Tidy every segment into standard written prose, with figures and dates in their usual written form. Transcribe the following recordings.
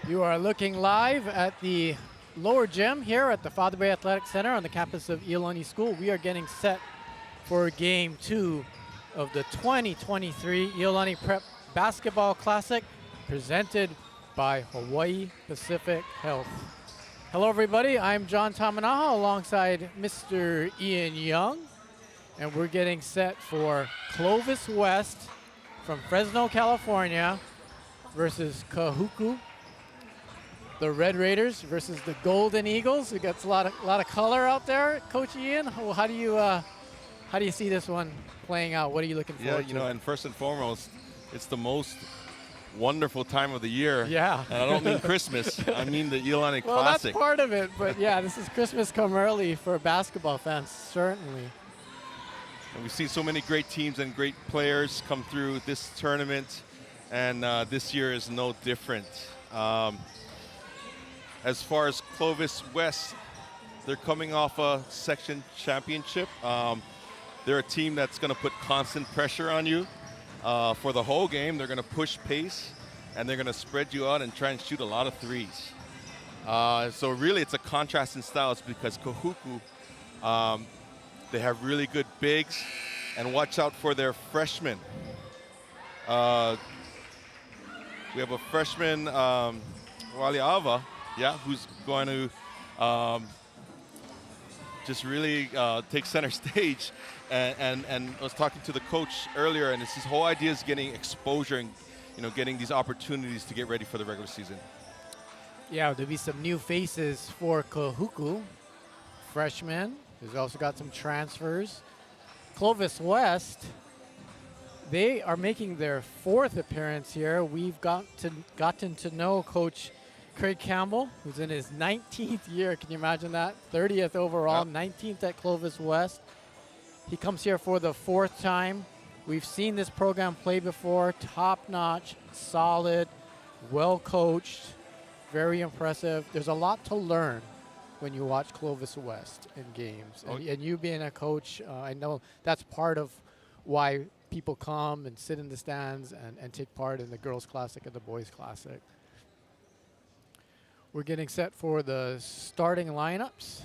You are looking live at the lower gym here at the Father Bay Athletic Center on the campus of Iolani School. We are getting set for game 2 of the 2023 Iolani Prep Basketball Classic presented by Hawaii Pacific Health. Hello everybody, I'm John Tamanaha alongside Mr. Ian Young, and we're getting set for Clovis West from Fresno, California versus Kahuku, the Red Raiders versus the Golden Eagles. We got a lot of color out there. Coach Ian, how do you see this one playing out? What are you looking forward to? Yeah, and first and foremost, it's the most wonderful time of the year. Yeah. And I don't mean Christmas. I mean the Iolani Classic. Well, that's part of it, but yeah, this is Christmas come early for basketball fans, certainly. And we've seen so many great teams and great players come through this tournament, and this year is no different. As far as Clovis West, they're coming off a section championship. They're a team that's going to put constant pressure on you for the whole game. They're going to push pace, and they're going to spread you out and try and shoot a lot of threes. So really, it's a contrast in styles because Kahuku, they have really good bigs, and watch out for their freshmen. We have a freshman, Waliava, who's going to just really take center stage. And I was talking to the coach earlier, and it's his whole idea is getting exposure and getting these opportunities to get ready for the regular season. Yeah, there'll be some new faces for Kahuku, freshmen. There's also got some transfers. Clovis West, they are making their 4th appearance here. We've gotten to know Coach Craig Campbell, who's in his 19th year. Can you imagine that? 30th overall, 19th at Clovis West. He comes here for the 4th time. We've seen this program play before. Top-notch, solid, well-coached, very impressive. There's a lot to learn when you watch Clovis West in games. And you being a coach, I know that's part of why people come and sit in the stands and take part in the Girls Classic and the Boys Classic. We're getting set for the starting lineups.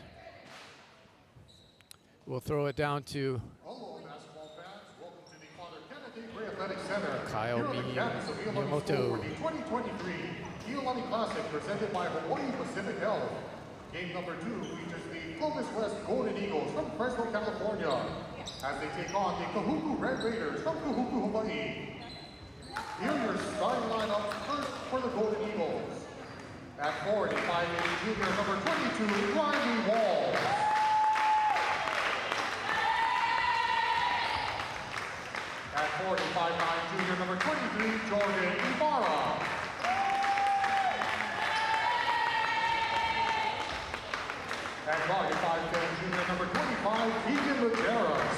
We'll throw it down to Hello, basketball fans. Welcome to the Father Kennedy Gray Athletic Center. Kyle Here on the campus of Iolani School for the 2023 Iolani Classic presented by Hawaii Pacific Health. Game number 2 features the Clovis West Golden Eagles from Fresno, California, as they take on the Kahuku Red Raiders from Kahuku, Hawaii. Here are your starting lineups first for the Golden Eagles. At 4, 5'8" junior number 22, Riley Wall. At 45'9" junior number 23, Jordan Ibarra. At 45'10" junior number 25, Keegan Luderas.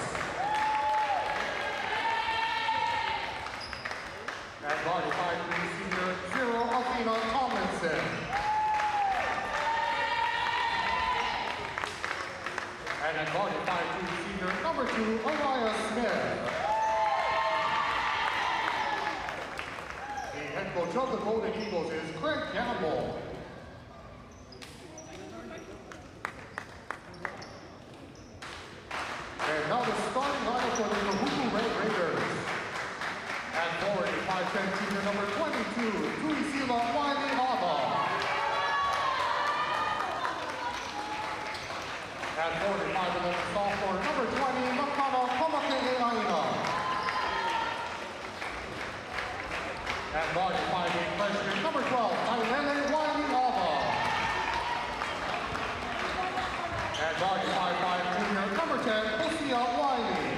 At 45'3" senior 0, Athena Tomlinson. And at 45'2" senior number 2, Elias Smith. The head coach of the Golden Eagles is Craig Campbell. And now the starting lineup for the Kahuku Red Raiders. At 5'10" junior number 22, Tuisila Waileava. At 45'11" sophomore number 20, Makana Kamehameha-Kapalama. At 5'8" freshman number 12, Iolani Waileava. At 5'5" junior number 10, Osia Wiley.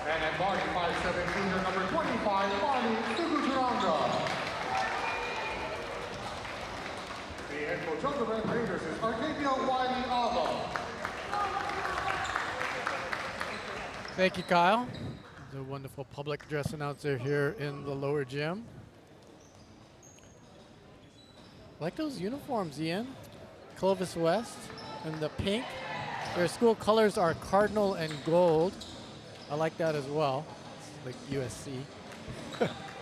And at 5'7" junior number 25, Barney Suguturanga. The head coach of the Red Raiders is Arcadia Waileava. Thank you, Kyle. The wonderful public address announcer here in the lower gym. Like those uniforms, Ian. Clovis West and the pink. Their school colors are cardinal and gold. I like that as well. It's like USC.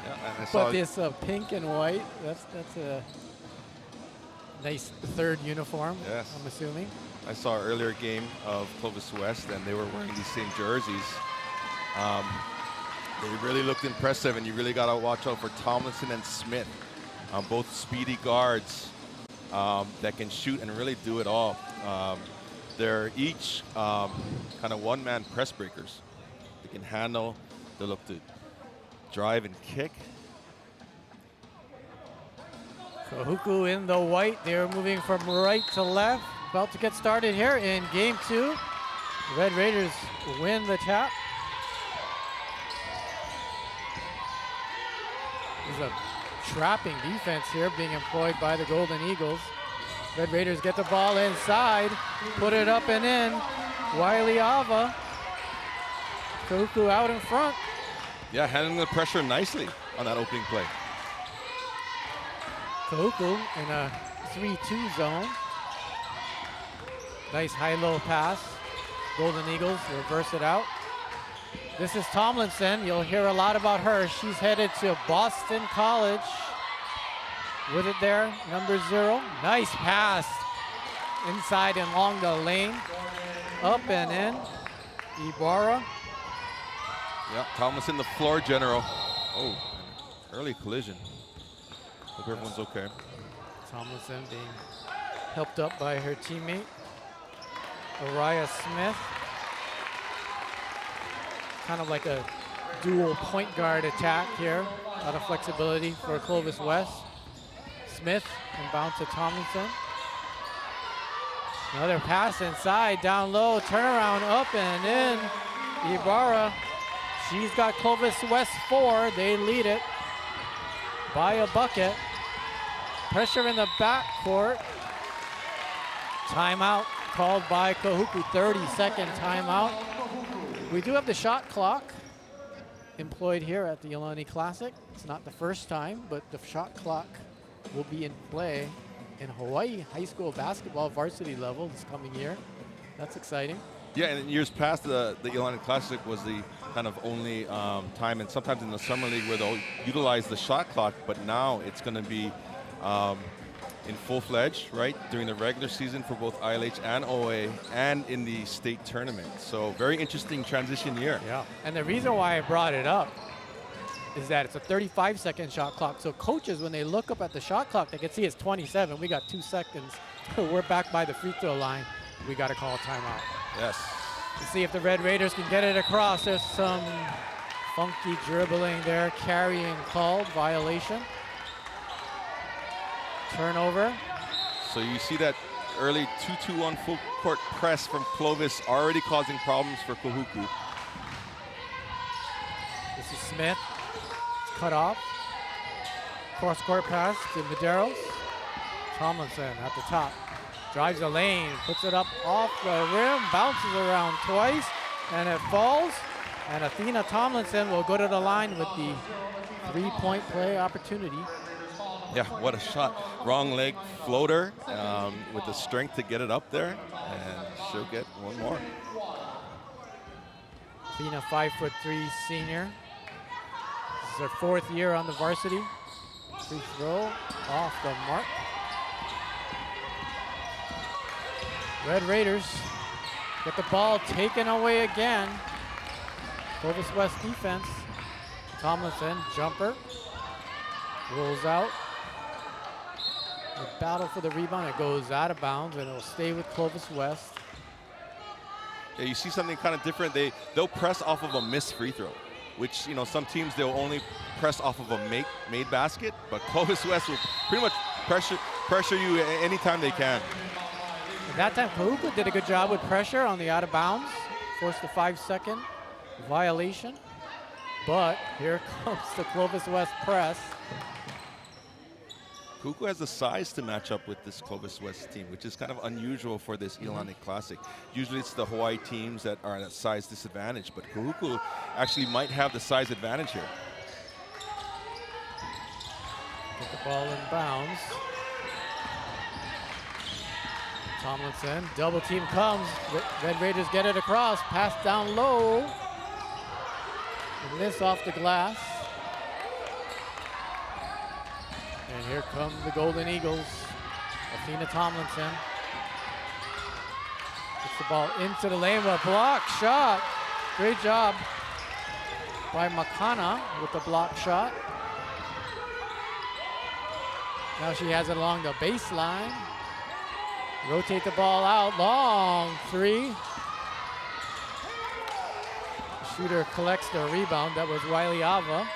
Yeah, and I saw But this pink and white, that's a nice third uniform, Yes. I'm assuming. I saw an earlier game of Clovis West, and they were wearing these same jerseys. They really looked impressive, and you really got to watch out for Tomlinson and Smith, both speedy guards that can shoot and really do it all. They're each kind of one-man press breakers. They can handle, they look to drive and kick. Kahuku in the white. They're moving from right to left. About to get started here in game 2. Red Raiders win the tap. There's a trapping defense here being employed by the Golden Eagles. Red Raiders get the ball inside, put it up and in. Wiley Ava. Kahuku out in front. Yeah, handling the pressure nicely on that opening play. Kahuku in a 3-2 zone. Nice high-low pass. Golden Eagles reverse it out. This is Tomlinson. You'll hear a lot about her. She's headed to Boston College. With it there, number 0. Nice pass. Inside and along the lane. Up and in. Ibarra. Yeah, Tomlinson, the floor general. Oh, early collision. Hope everyone's okay. Tomlinson being helped up by her teammate, Araya Smith. Kind of like a dual point guard attack here. A lot of flexibility for Clovis West. Smith inbound to Tomlinson. Another pass inside, down low, turnaround, up and in. Ibarra, she's got Clovis West 4. They lead it by a bucket. Pressure in the backcourt. Timeout called by Kahuku, 30-second timeout. We do have the shot clock employed here at the Iolani Classic. It's not the first time, but the shot clock will be in play in Hawaii high school basketball varsity level this coming year. That's exciting. Yeah, and in years past, the Iolani Classic was the kind of only time, and sometimes in the summer league where they'll utilize the shot clock, but now it's going to be in full-fledged, right, during the regular season for both ILH and OA and in the state tournament. So very interesting transition year. Yeah, and the reason why I brought it up is that it's a 35-second shot clock. So coaches, when they look up at the shot clock, they can see it's 27. We got 2 seconds. We're back by the free throw line. We got to call a timeout. Yes. To see if the Red Raiders can get it across. There's some funky dribbling there, carrying called, violation. Turnover. So you see that early 2-2-1 full court press from Clovis already causing problems for Kahuku. This is Smith. It's cut off. Cross court pass to Medeiros. Tomlinson at the top. Drives the lane, puts it up off the rim, bounces around twice, and it falls. And Athena Tomlinson will go to the line with the 3-point play opportunity. Yeah, what a shot. Wrong leg floater with the strength to get it up there, and she'll get one more. Athena, 5'3" senior. This is her 4th year on the varsity. Free throw off the mark. Red Raiders get the ball taken away again. Clovis West defense. Tomlinson, jumper. Rolls out. The battle for the rebound. It goes out of bounds, and it'll stay with Clovis West. Yeah, you see something kind of different. They'll press off of a missed free throw, which, you know, some teams they'll only press off of a made basket, but Clovis West will pretty much pressure you anytime they can. At that time, Kahuku did a good job with pressure on the out of bounds, forced a 5-second violation. But here comes the Clovis West press. Kahuku has the size to match up with this Clovis West team, which is kind of unusual for this Iolani Classic. Usually it's the Hawaii teams that are at a size disadvantage, but Kahuku actually might have the size advantage here. Get the ball in bounds. Tomlinson, double team comes. Red Raiders get it across, pass down low. And this off the glass. And here come the Golden Eagles. Athena Tomlinson gets the ball into the lane, but block shot. Great job by Makana with the block shot. Now she has it along the baseline. Rotate the ball out, long three. Shooter collects the rebound. That was Wiley Ava.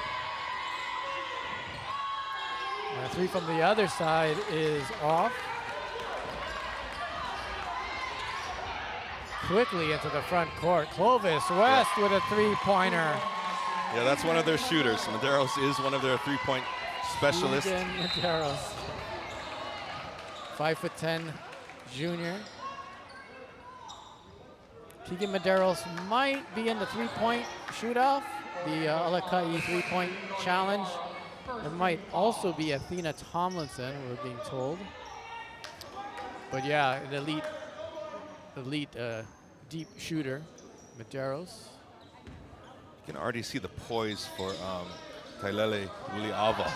And a three from the other side is off. Quickly into the front court. Clovis West with a three-pointer. Yeah, that's one of their shooters. Medeiros is one of their three-point specialists. Medeiros. 5'10" junior. Keegan Medeiros might be in the three-point shootout, the Alakai three-point challenge. There might also be Athena Tomlinson, we're being told. But yeah, an elite deep shooter, Medeiros. You can already see the poise for Tailele Uliava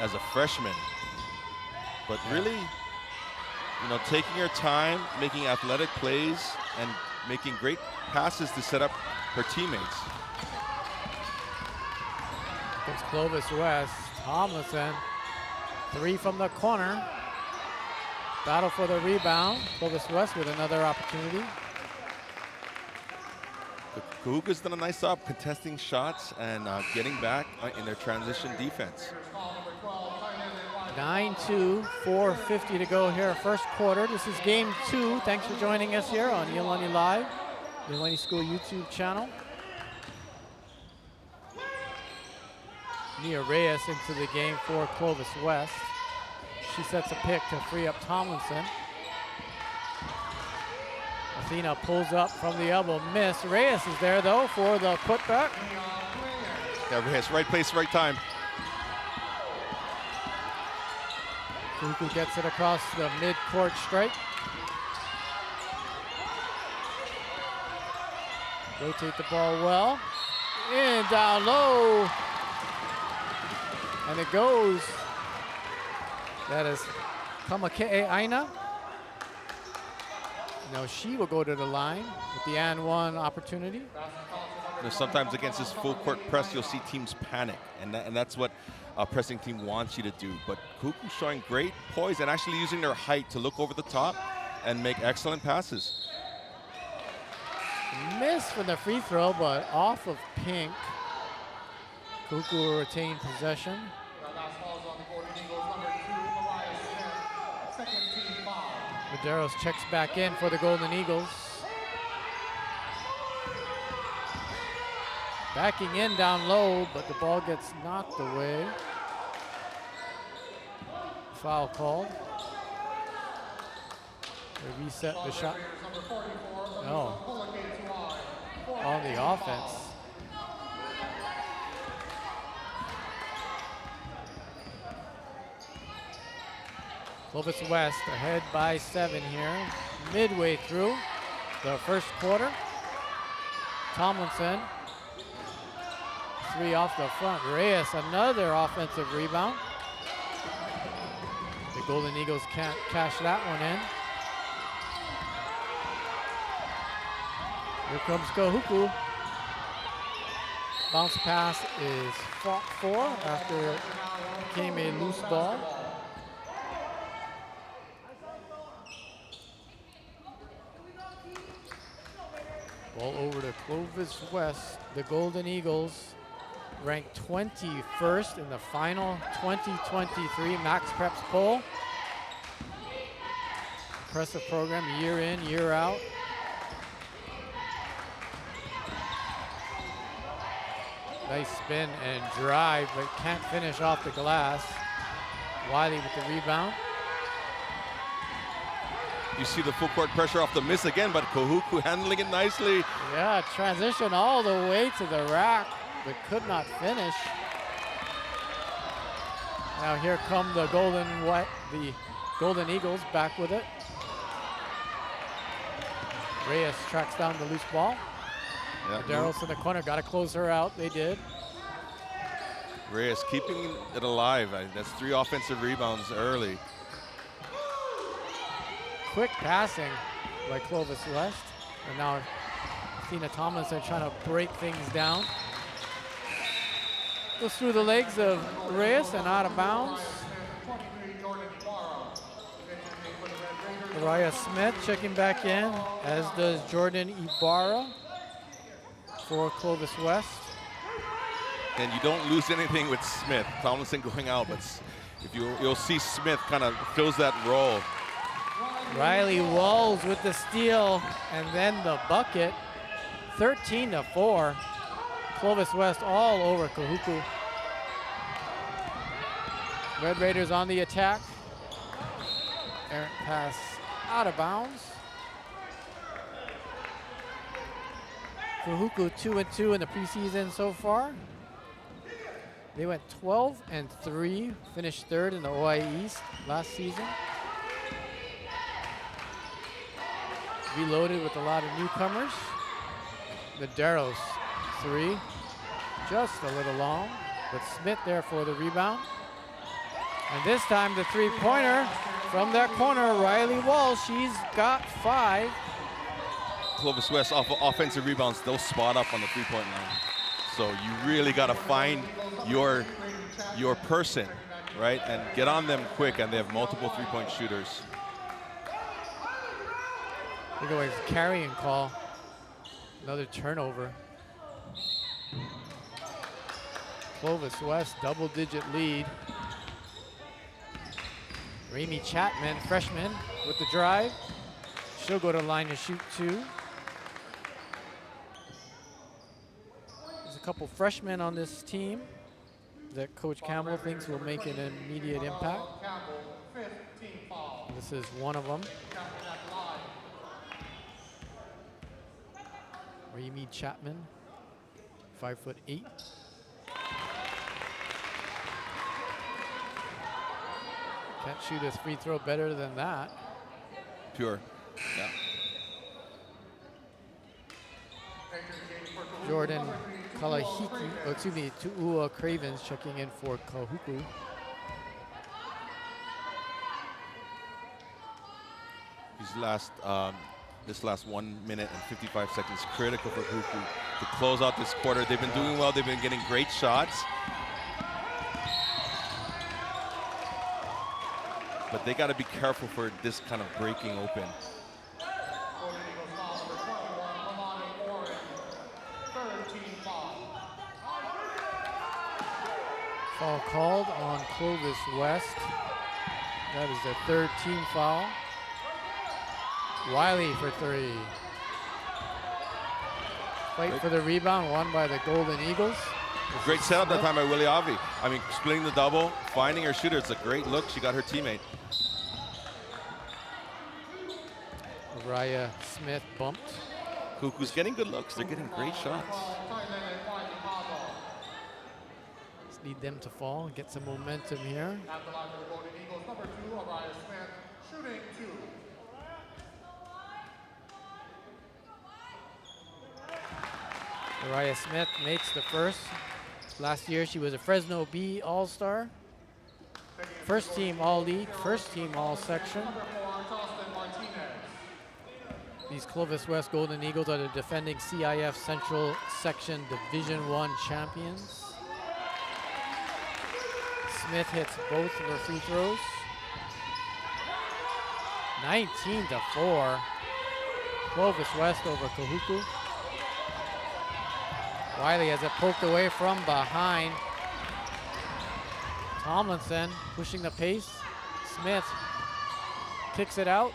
as a freshman. But really, you know, taking her time, making athletic plays, and making great passes to set up her teammates. It's Clovis West. Tomlinson, three from the corner. Battle for the rebound. Clovis West with another opportunity. The Kahuku's done a nice job contesting shots and getting back in their transition defense. 9-2, 4:50 to go here, first quarter. This is game 2. Thanks for joining us here on Iolani Live, Iolani School YouTube channel. Nia Reyes into the game for Clovis West. She sets a pick to free up Tomlinson. Athena pulls up from the elbow, miss. Reyes is there though for the putback. Yeah, Reyes, right place, right time. Kahuku gets it across the mid-court stripe. Rotate the ball well. In, down low. And it goes. That is Kamehameha-Kapalama. Now she will go to the line with the and one opportunity. You know, sometimes against this full court press, you'll see teams panic, and that's what a pressing team wants you to do. But Kahuku showing great poise and actually using their height to look over the top and make excellent passes. Miss from the free throw, but off of Pink. Kahuku will retain possession. Medeiros checks back in for the Golden Eagles. Backing in down low, but the ball gets knocked away. Foul called. They reset the shot. No. On the offense. Clovis West ahead by 7 here. Midway through the first quarter. Tomlinson. Three off the front. Reyes, another offensive rebound. The Golden Eagles can't cash that one in. Here comes Kahuku. Bounce pass is fought for after it became a loose ball. Ball over to Clovis West. The Golden Eagles ranked 21st in the final 2023 Max Preps poll. Impressive program year in, year out. Nice spin and drive, but can't finish off the glass. Wiley with the rebound. You see the full court pressure off the miss again, but Kahuku handling it nicely. Yeah, transition all the way to the rack, but could not finish. Now here come the Golden Eagles back with it. Reyes tracks down the loose ball. Yeah, Medeiros in the corner, got to close her out. They did. Reyes keeping it alive. That's 3 offensive rebounds early. Quick passing by Clovis West. And now Tina Tomlinson trying to break things down. Goes through the legs of Reyes and out of bounds. Mariah Smith checking back in, as does Jordan Ibarra for Clovis West. And you don't lose anything with Smith. Tomlinson going out, but if you'll see Smith kind of fills that role. Riley Walls with the steal and then the bucket. 13-4. Clovis West all over Kahuku. Red Raiders on the attack. Errant pass out of bounds. Kahuku 2-2 in the preseason so far. They went 12-3, finished 3rd in the OI East last season. Reloaded with a lot of newcomers. Medeiros 3, just a little long, but Smith there for the rebound. And this time the 3-pointer from that corner, Riley Wall, she's got 5. Clovis West offensive rebounds, they'll spot up on the 3-point line. So you really got to find your person, right? And get on them quick, and they have multiple 3-point shooters. Look at his carrying call. Another turnover. Clovis West, double-digit lead. Rami Chapman, freshman, with the drive. She'll go to the line to shoot 2. There's a couple freshmen on this team that Coach Campbell thinks will make an immediate impact. This is one of them. Rami Chapman, 5'8". Can't shoot a free throw better than that. Pure, yeah. Jordan Kalahiki, excuse me, Tu'ua Cravens checking in for Kahuku. This last 1 minute and 55 seconds critical for Kahuku to close out this quarter. They've been doing well. They've been getting great shots. But they got to be careful for this kind of breaking open. Foul called on Clovis West. That is their 3rd team foul. Wiley for 3. Fight for the rebound, won by the Golden Eagles. Great setup that time by Willie Avi. I mean, splitting the double, finding her shooter. It's a great look. She got her teammate. Raya Smith bumped. Kuku's getting good looks. They're getting great shots. Just need them to fall and get some momentum here. Mariah Smith makes the first. Last year she was a Fresno B All-Star. First team All-League, first team All-Section. These Clovis West Golden Eagles are the defending CIF Central Section Division I champions. Smith hits both of her free throws. 19-4. Clovis West over Kahuku. Wiley has it poked away from behind. Tomlinson pushing the pace. Smith kicks it out.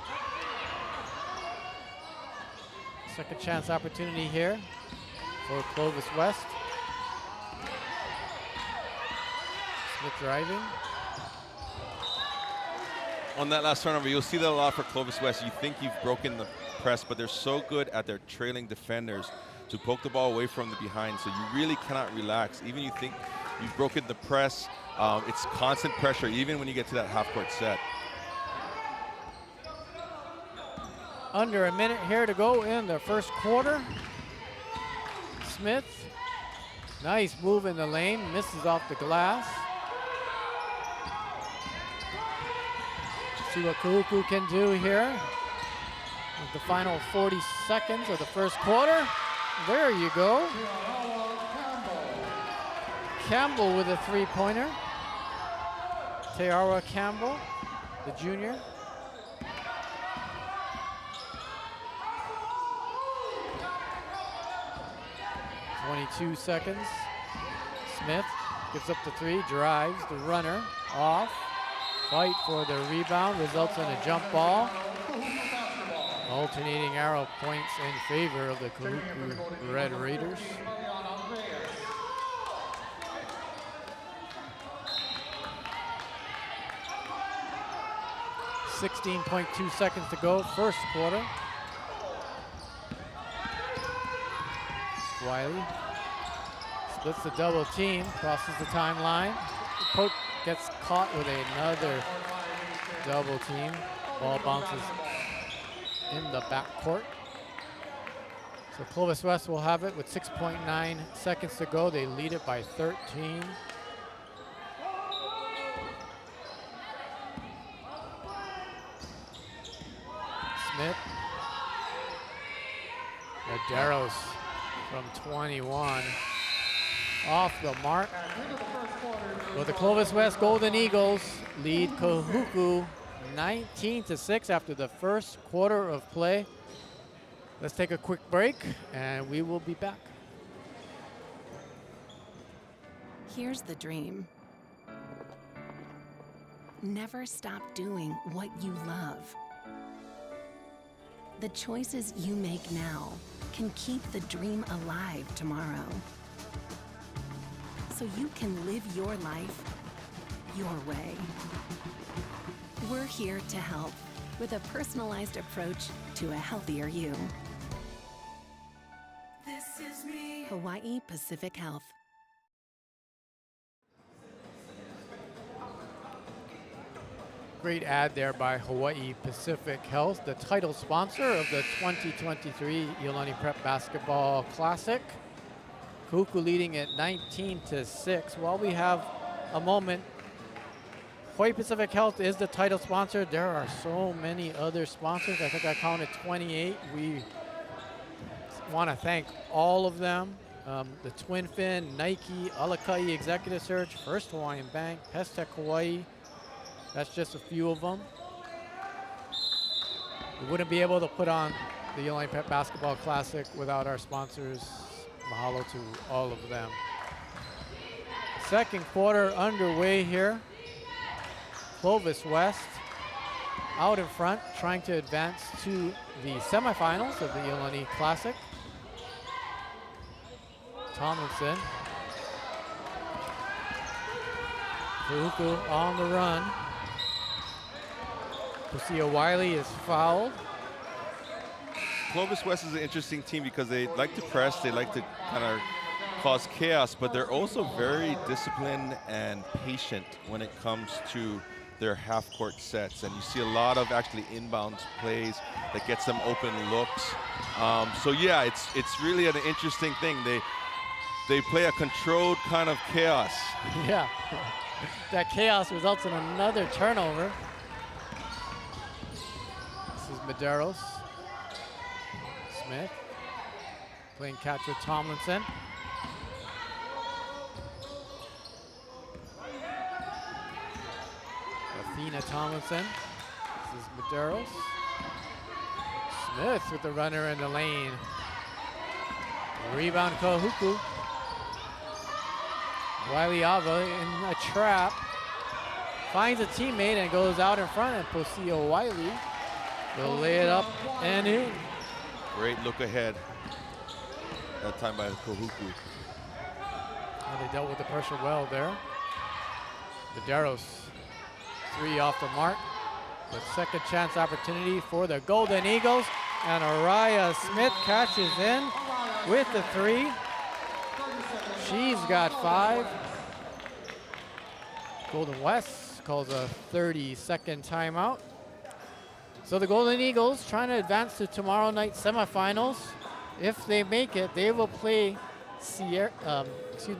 Second chance opportunity here for Clovis West. Smith driving. On that last turnover, you'll see that a lot for Clovis West. You think you've broken the press, but they're so good at their trailing defenders to poke the ball away from the behind, so you really cannot relax. Even you think you've broken the press, it's constant pressure, even when you get to that half-court set. Under a minute here to go in the first quarter. Smith Nice move in the lane, misses off the glass. See what Kahuku can do here. With the final 40 seconds of the first quarter. There you go. Campbell with a three-pointer. Teara Campbell, the junior. .22 seconds. Smith gives up the three, drives the runner off. Fight for the rebound, results in a jump ball. Alternating arrow points in favor of the Kahuku Red Raiders. .2 seconds to go, first quarter. Wiley splits the double team, crosses the timeline. Pope gets caught with another double team. Ball bounces in the backcourt. So Clovis West will have it with 6.9 seconds to go. They lead it by 13. Smith. Medeiros from 21. Off the mark. Well, the Clovis West Golden Eagles lead Kahuku 19-6 after the first quarter of play. Let's take a quick break and we will be back. Here's the dream. Never stop doing what you love. The choices you make now can keep the dream alive tomorrow. So you can live your life your way. We're here to help with a personalized approach to a healthier you. This is me. Hawaii Pacific Health. Great ad there by Hawaii Pacific Health, the title sponsor of the 2023 Iolani Prep Basketball Classic. Kahuku leading at 19-6. While we have a moment, Hawaii Pacific Health is the title sponsor. There are so many other sponsors. I think I counted 28. We want to thank all of them. The Twin Fin, Nike, Alakai Executive Search, First Hawaiian Bank, Pestec Hawaii. That's just a few of them. We wouldn't be able to put on the Iolani Prep Basketball Classic without our sponsors. Mahalo to all of them. Second quarter underway here. Clovis West out in front, trying to advance to the semifinals of the Iolani Classic. Tomlinson. Kahuku on the run. Lucia Wiley is fouled. Clovis West is an interesting team because they like to press, they like to kind of cause chaos, but they're also very disciplined and patient when it comes to their half-court sets. And you see a lot of actually inbound plays that gets them open looks. So yeah, it's really an interesting thing. They play a controlled kind of chaos. Yeah, that chaos results in another turnover. This is Medeiros. Smith playing catch with Tomlinson. Athena Tomlinson. This is Medeiros. Smith with the runner in the lane. Rebound Kahuku. Wiley Ava in a trap. Finds a teammate and goes out in front, and Posio Wiley will lay it up and in. Great look ahead. That time by Kahuku. And they dealt with the pressure well there. Medeiros, three off the mark. The second chance opportunity for the Golden Eagles. And Araya Smith catches in with the three. She's got 5. Golden West calls a 30-second timeout. So the Golden Eagles trying to advance to tomorrow night semifinals. If they make it, they will play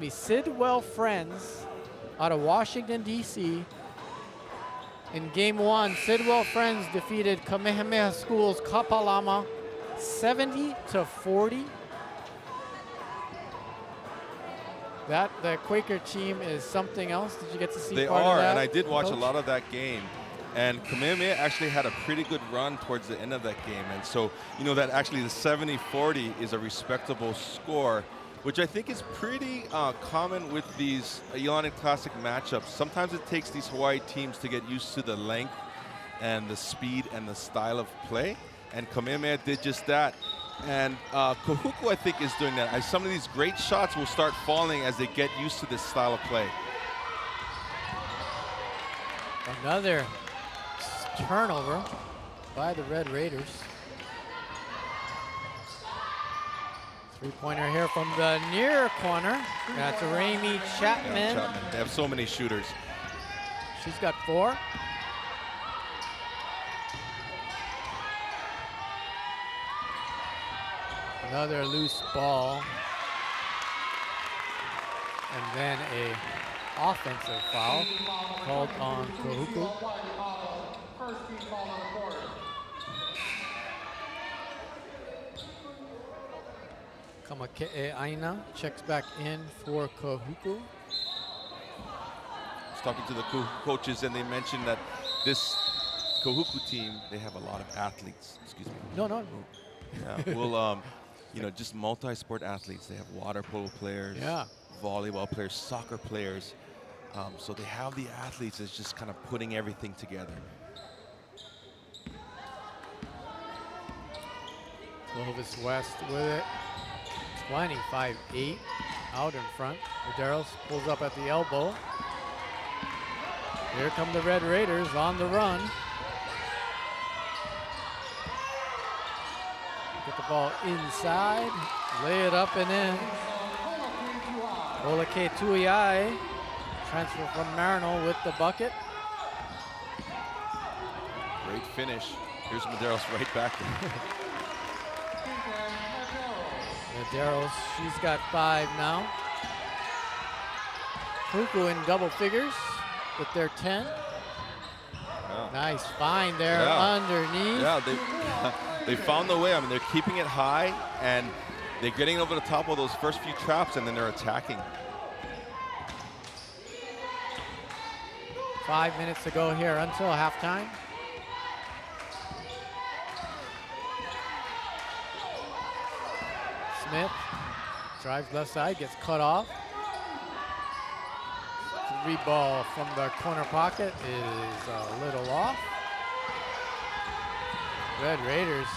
Sidwell Friends out of Washington, D.C. In game 1, Sidwell Friends defeated Kamehameha School's Kapalama 70-40. The Quaker team is something else. Did you get to see They part are, of that, and I did watch Coach? a lot of that game. And Kamehameha actually had a pretty good run towards the end of that game. And so, you know, that actually the 70-40 is a respectable score, which I think is pretty common with these Iolani Classic matchups. Sometimes it takes these Hawaii teams to get used to the length and the speed and the style of play. And Kamehameha did just that. And Kahuku, I think, is doing that. Some of these great shots will start falling as they get used to this style of play. Another turnover by the Red Raiders. Three-pointer here from the near corner. That's Rami Chapman. Yeah, Chapman. They have so many shooters. She's got 4. Another loose ball. And then a offensive foul called on Kahuku. First team foul on the court. Aina checks back in for Kahuku. I was talking to the coaches, and they mentioned that this Kahuku team, they have a lot of athletes. Excuse me. No. Yeah, well, you know, just multi-sport athletes. They have water polo players, volleyball players, soccer players. So they have the athletes that's just kind of putting everything together. Clovis West with it. 25-8 out in front. Medeiros pulls up at the elbow. Here come the Red Raiders on the run. Get the ball inside, lay it up and in. Olake Tuiai, transfer from Marino with the bucket. Great finish. Here's Medeiros right back there. Medeiros, she's got 5 now. Kahuku in double figures with their 10. Yeah. Nice find there underneath. Yeah, they found the way. I mean, they're keeping it high, and they're getting over the top of those first few traps, and then they're attacking. 5 minutes to go here until halftime. Smith drives left side, gets cut off. 3 ball from the corner pocket is a little off. Red Raiders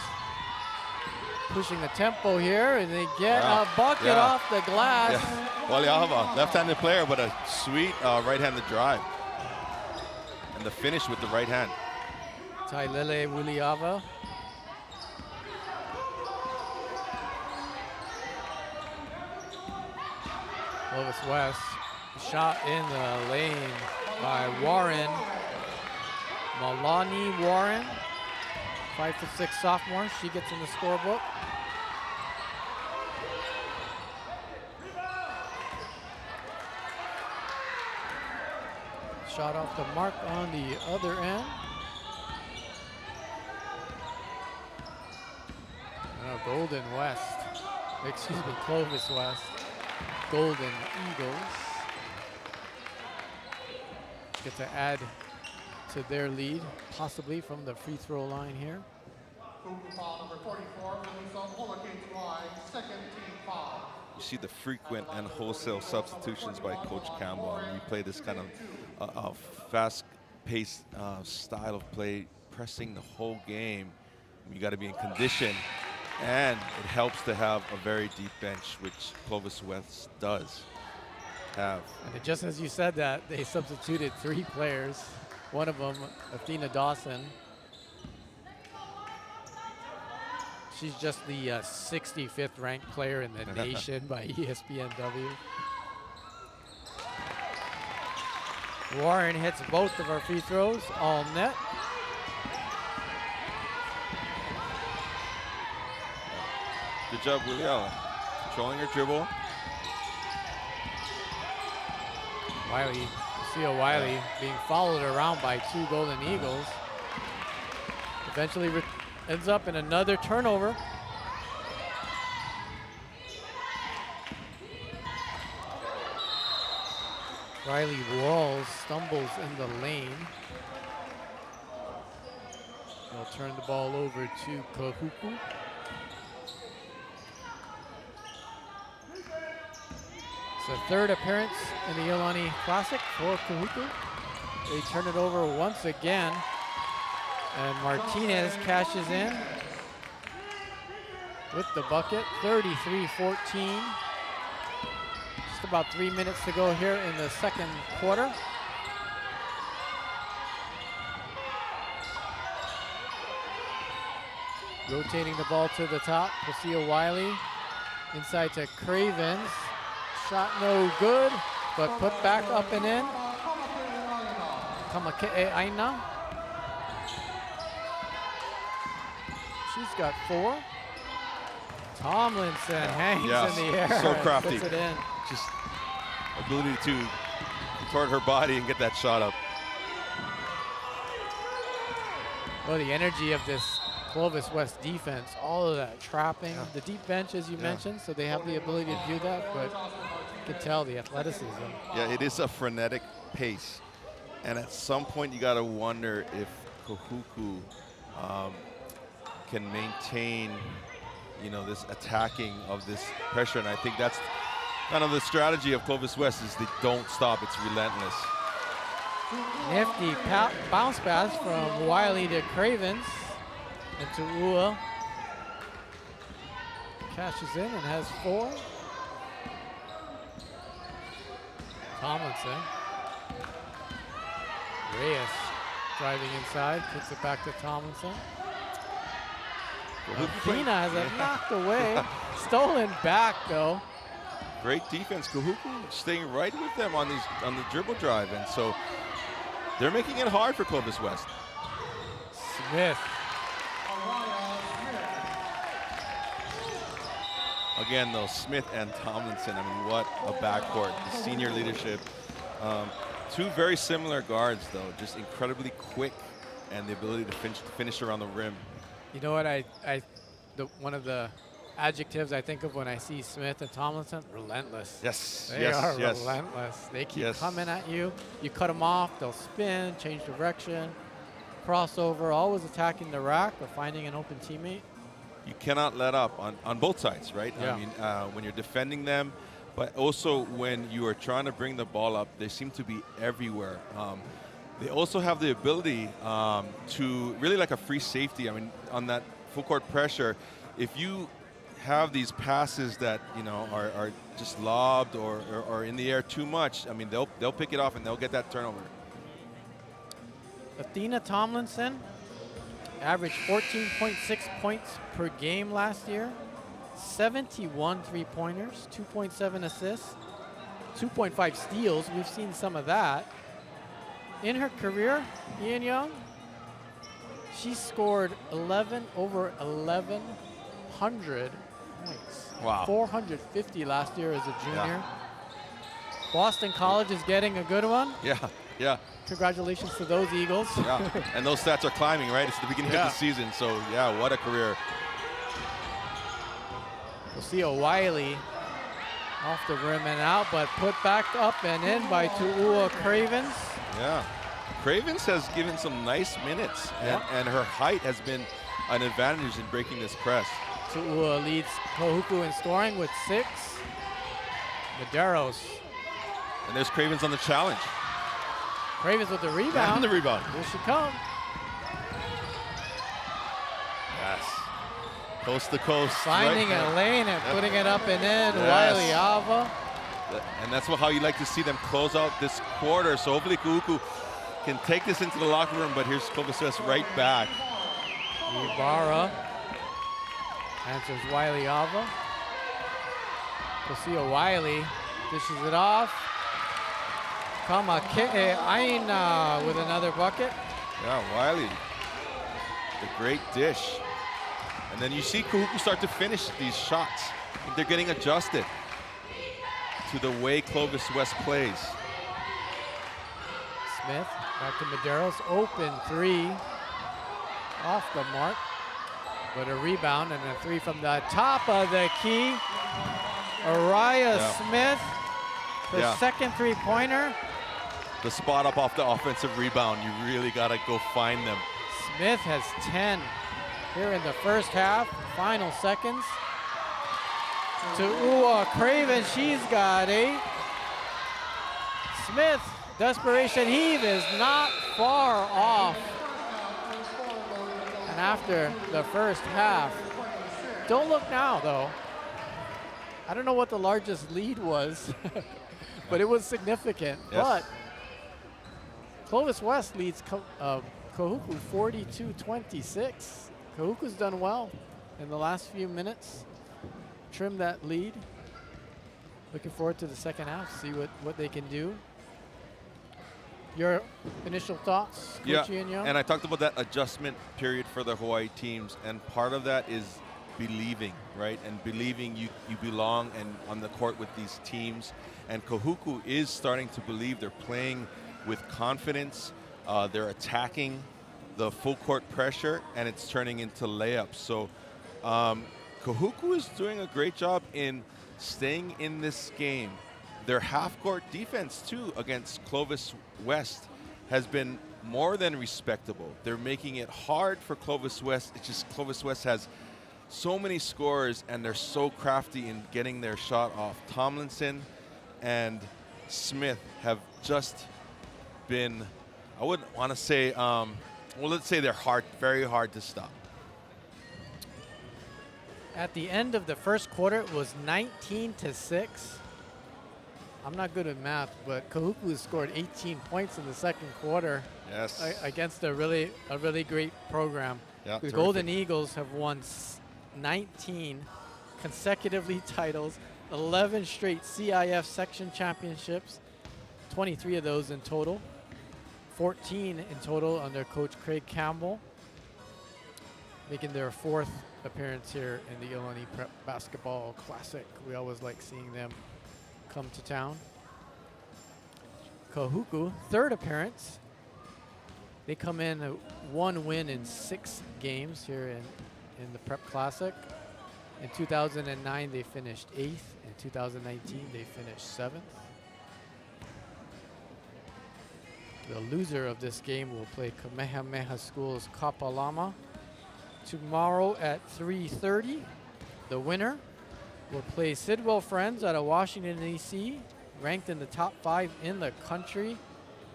pushing the tempo here, and they get a bucket off the glass. Yeah. Well, you have a left-handed player, but a sweet right-handed drive. And the finish with the right hand. Tailele Wuliava. Clovis West, shot in the lane by Warren. Iolani Warren, 5'6" sophomore. She gets in the scorebook. Shot off the mark on the other end. Now Golden West, excuse me, Clovis West. Golden Eagles get to add to their lead, possibly from the free throw line here. Foul number 44, release on Olake line, second team foul. You see the frequent and wholesale substitutions by Coach Campbell. And you play this kind of fast-paced style of play, pressing the whole game. You got to be in condition, and it helps to have a very deep bench, which Clovis West does have. And just as you said that, they substituted 3 players. One of them, Athena Dawson. She's just the 65th ranked player in the nation by ESPNW. Warren hits both of her free throws, all net. Good job, Williela. Controlling her dribble, Wiley, Lucia Wiley being followed around by 2 Golden Eagles. Eventually ends up in another turnover. Riley Walls stumbles in the lane. They'll turn the ball over to Kahuku. It's the 3rd appearance in the Iolani Classic for Kahuku. They turn it over once again. And Martinez cashes in with the bucket, 33-14. Just about 3 minutes to go here in the second quarter. Rotating the ball to the top, Lucia Wiley. Inside to Cravens. Shot no good, but put back up and in. Kamehameha-Kapalama. She's got 4. Tomlinson hangs in the air. So crafty. Puts it in. Just ability to contort her body and get that shot up. Oh, the energy of this Clovis West defense, all of that trapping, the deep bench as you mentioned, so they have the ability to do that, but you can tell the athleticism. Yeah, it is a frenetic pace. And at some point you gotta wonder if Kahuku can maintain, you know, this attacking of this pressure. And I think that's kind of the strategy of Clovis West is they don't stop, it's relentless. Nifty bounce pass from Wiley to Cravens. And to Ua. Cashes in and has 4. Tomlinson. Reyes driving inside, puts it back to Tomlinson. Fina has it knocked away. Stolen back though. Great defense. Kahuku staying right with them on the dribble drive, and so they're making it hard for Clovis West. Smith. Again, though, Smith and Tomlinson, I mean, what a backcourt. The senior leadership. 2 very similar guards, though, just incredibly quick and the ability to finish around the rim. You know what? One of the adjectives I think of when I see Smith and Tomlinson, relentless. Yes, They are relentless. They keep coming at you. You cut them off, they'll spin, change direction, crossover, always attacking the rack or finding an open teammate. You cannot let up on both sides, right? Yeah. I mean, when you're defending them, but also when you are trying to bring the ball up, they seem to be everywhere. They also have the ability to really like a free safety. I mean, on that full court pressure, if you have these passes that, you know, are just lobbed or in the air too much, I mean, they'll pick it off and they'll get that turnover. Athena Tomlinson averaged 14.6 points per game last year, 71 3-pointers, 2.7 assists, 2.5 steals. We've seen some of that. In her career, Ian Young, she scored over 1,100 points. Wow. 450 last year as a junior. Yeah. Boston College is getting a good one. Yeah. Congratulations to those Eagles. Yeah, and those stats are climbing, right? It's the beginning of the season, so yeah, what a career. We'll see Wiley off the rim and out, but put back up and in by Tu'ua Cravens. Yeah, Cravens has given some nice minutes, and her height has been an advantage in breaking this press. Tu'ua leads Kahuku in scoring with 6. Medeiros. And there's Cravens on the challenge. Cravens with the rebound. And the rebound. Here she comes. Yes. Coast to coast. Finding right a lane and putting it up and in. Yes. Wiley Ava. And that's how you like to see them close out this quarter. So hopefully Kahuku can take this into the locker room, but here's Clovis West right back. Ibarra answers Wiley Ava. Lucia Wiley dishes it off. Kamehameha-Kapalama with another bucket. Yeah, Wiley, the great dish. And then you see Kahuku start to finish these shots. They're getting adjusted to the way Clovis West plays. Smith, back to Medeiros, open three, off the mark, but a rebound and a three from the top of the key. Araya Smith, her second three-pointer. The spot up off the offensive rebound, you really gotta go find them. Smith has 10 here in the first half, final seconds. To Ua Craven, she's got 8. Smith, desperation heave is not far off. And after the first half, don't look now though. I don't know what the largest lead was, but it was significant. Yes. But Clovis West leads Kahuku 42-26. Kahuku's done well in the last few minutes. Trim that lead. Looking forward to the second half, see what they can do. Your initial thoughts, Coach Ian Young? And I talked about that adjustment period for the Hawaii teams, and part of that is believing, right? And believing you belong and on the court with these teams. And Kahuku is starting to believe. They're playing with confidence. They're attacking the full court pressure, and it's turning into layups. So Kahuku is doing a great job in staying in this game. Their half-court defense, too, against Clovis West has been more than respectable. They're making it hard for Clovis West. It's just Clovis West has so many scorers, and they're so crafty in getting their shot off. Tomlinson and Smith have just been, I wouldn't want to say, well, let's say they're very hard to stop. At the end of the first quarter, it was 19-6. I'm not good at math, but Kahuku scored 18 points in the second quarter. Yes. Against a really great program. Yeah, The terrific. Golden Eagles have won 19 consecutively titles, 11 straight CIF section championships, 23 of those in total, 14 in total under Coach Craig Campbell, making their 4th appearance here in the Iolani Prep Basketball Classic. We always like seeing them come to town. Kahuku, 3rd appearance. They come in 1 win in 6 games here in the Prep Classic. In 2009, they finished 8th. In 2019, they finished 7th. The loser of this game will play Kamehameha School's Kapalama tomorrow at 3:30. The winner will play Sidwell Friends out of Washington, D.C., ranked in the top 5 in the country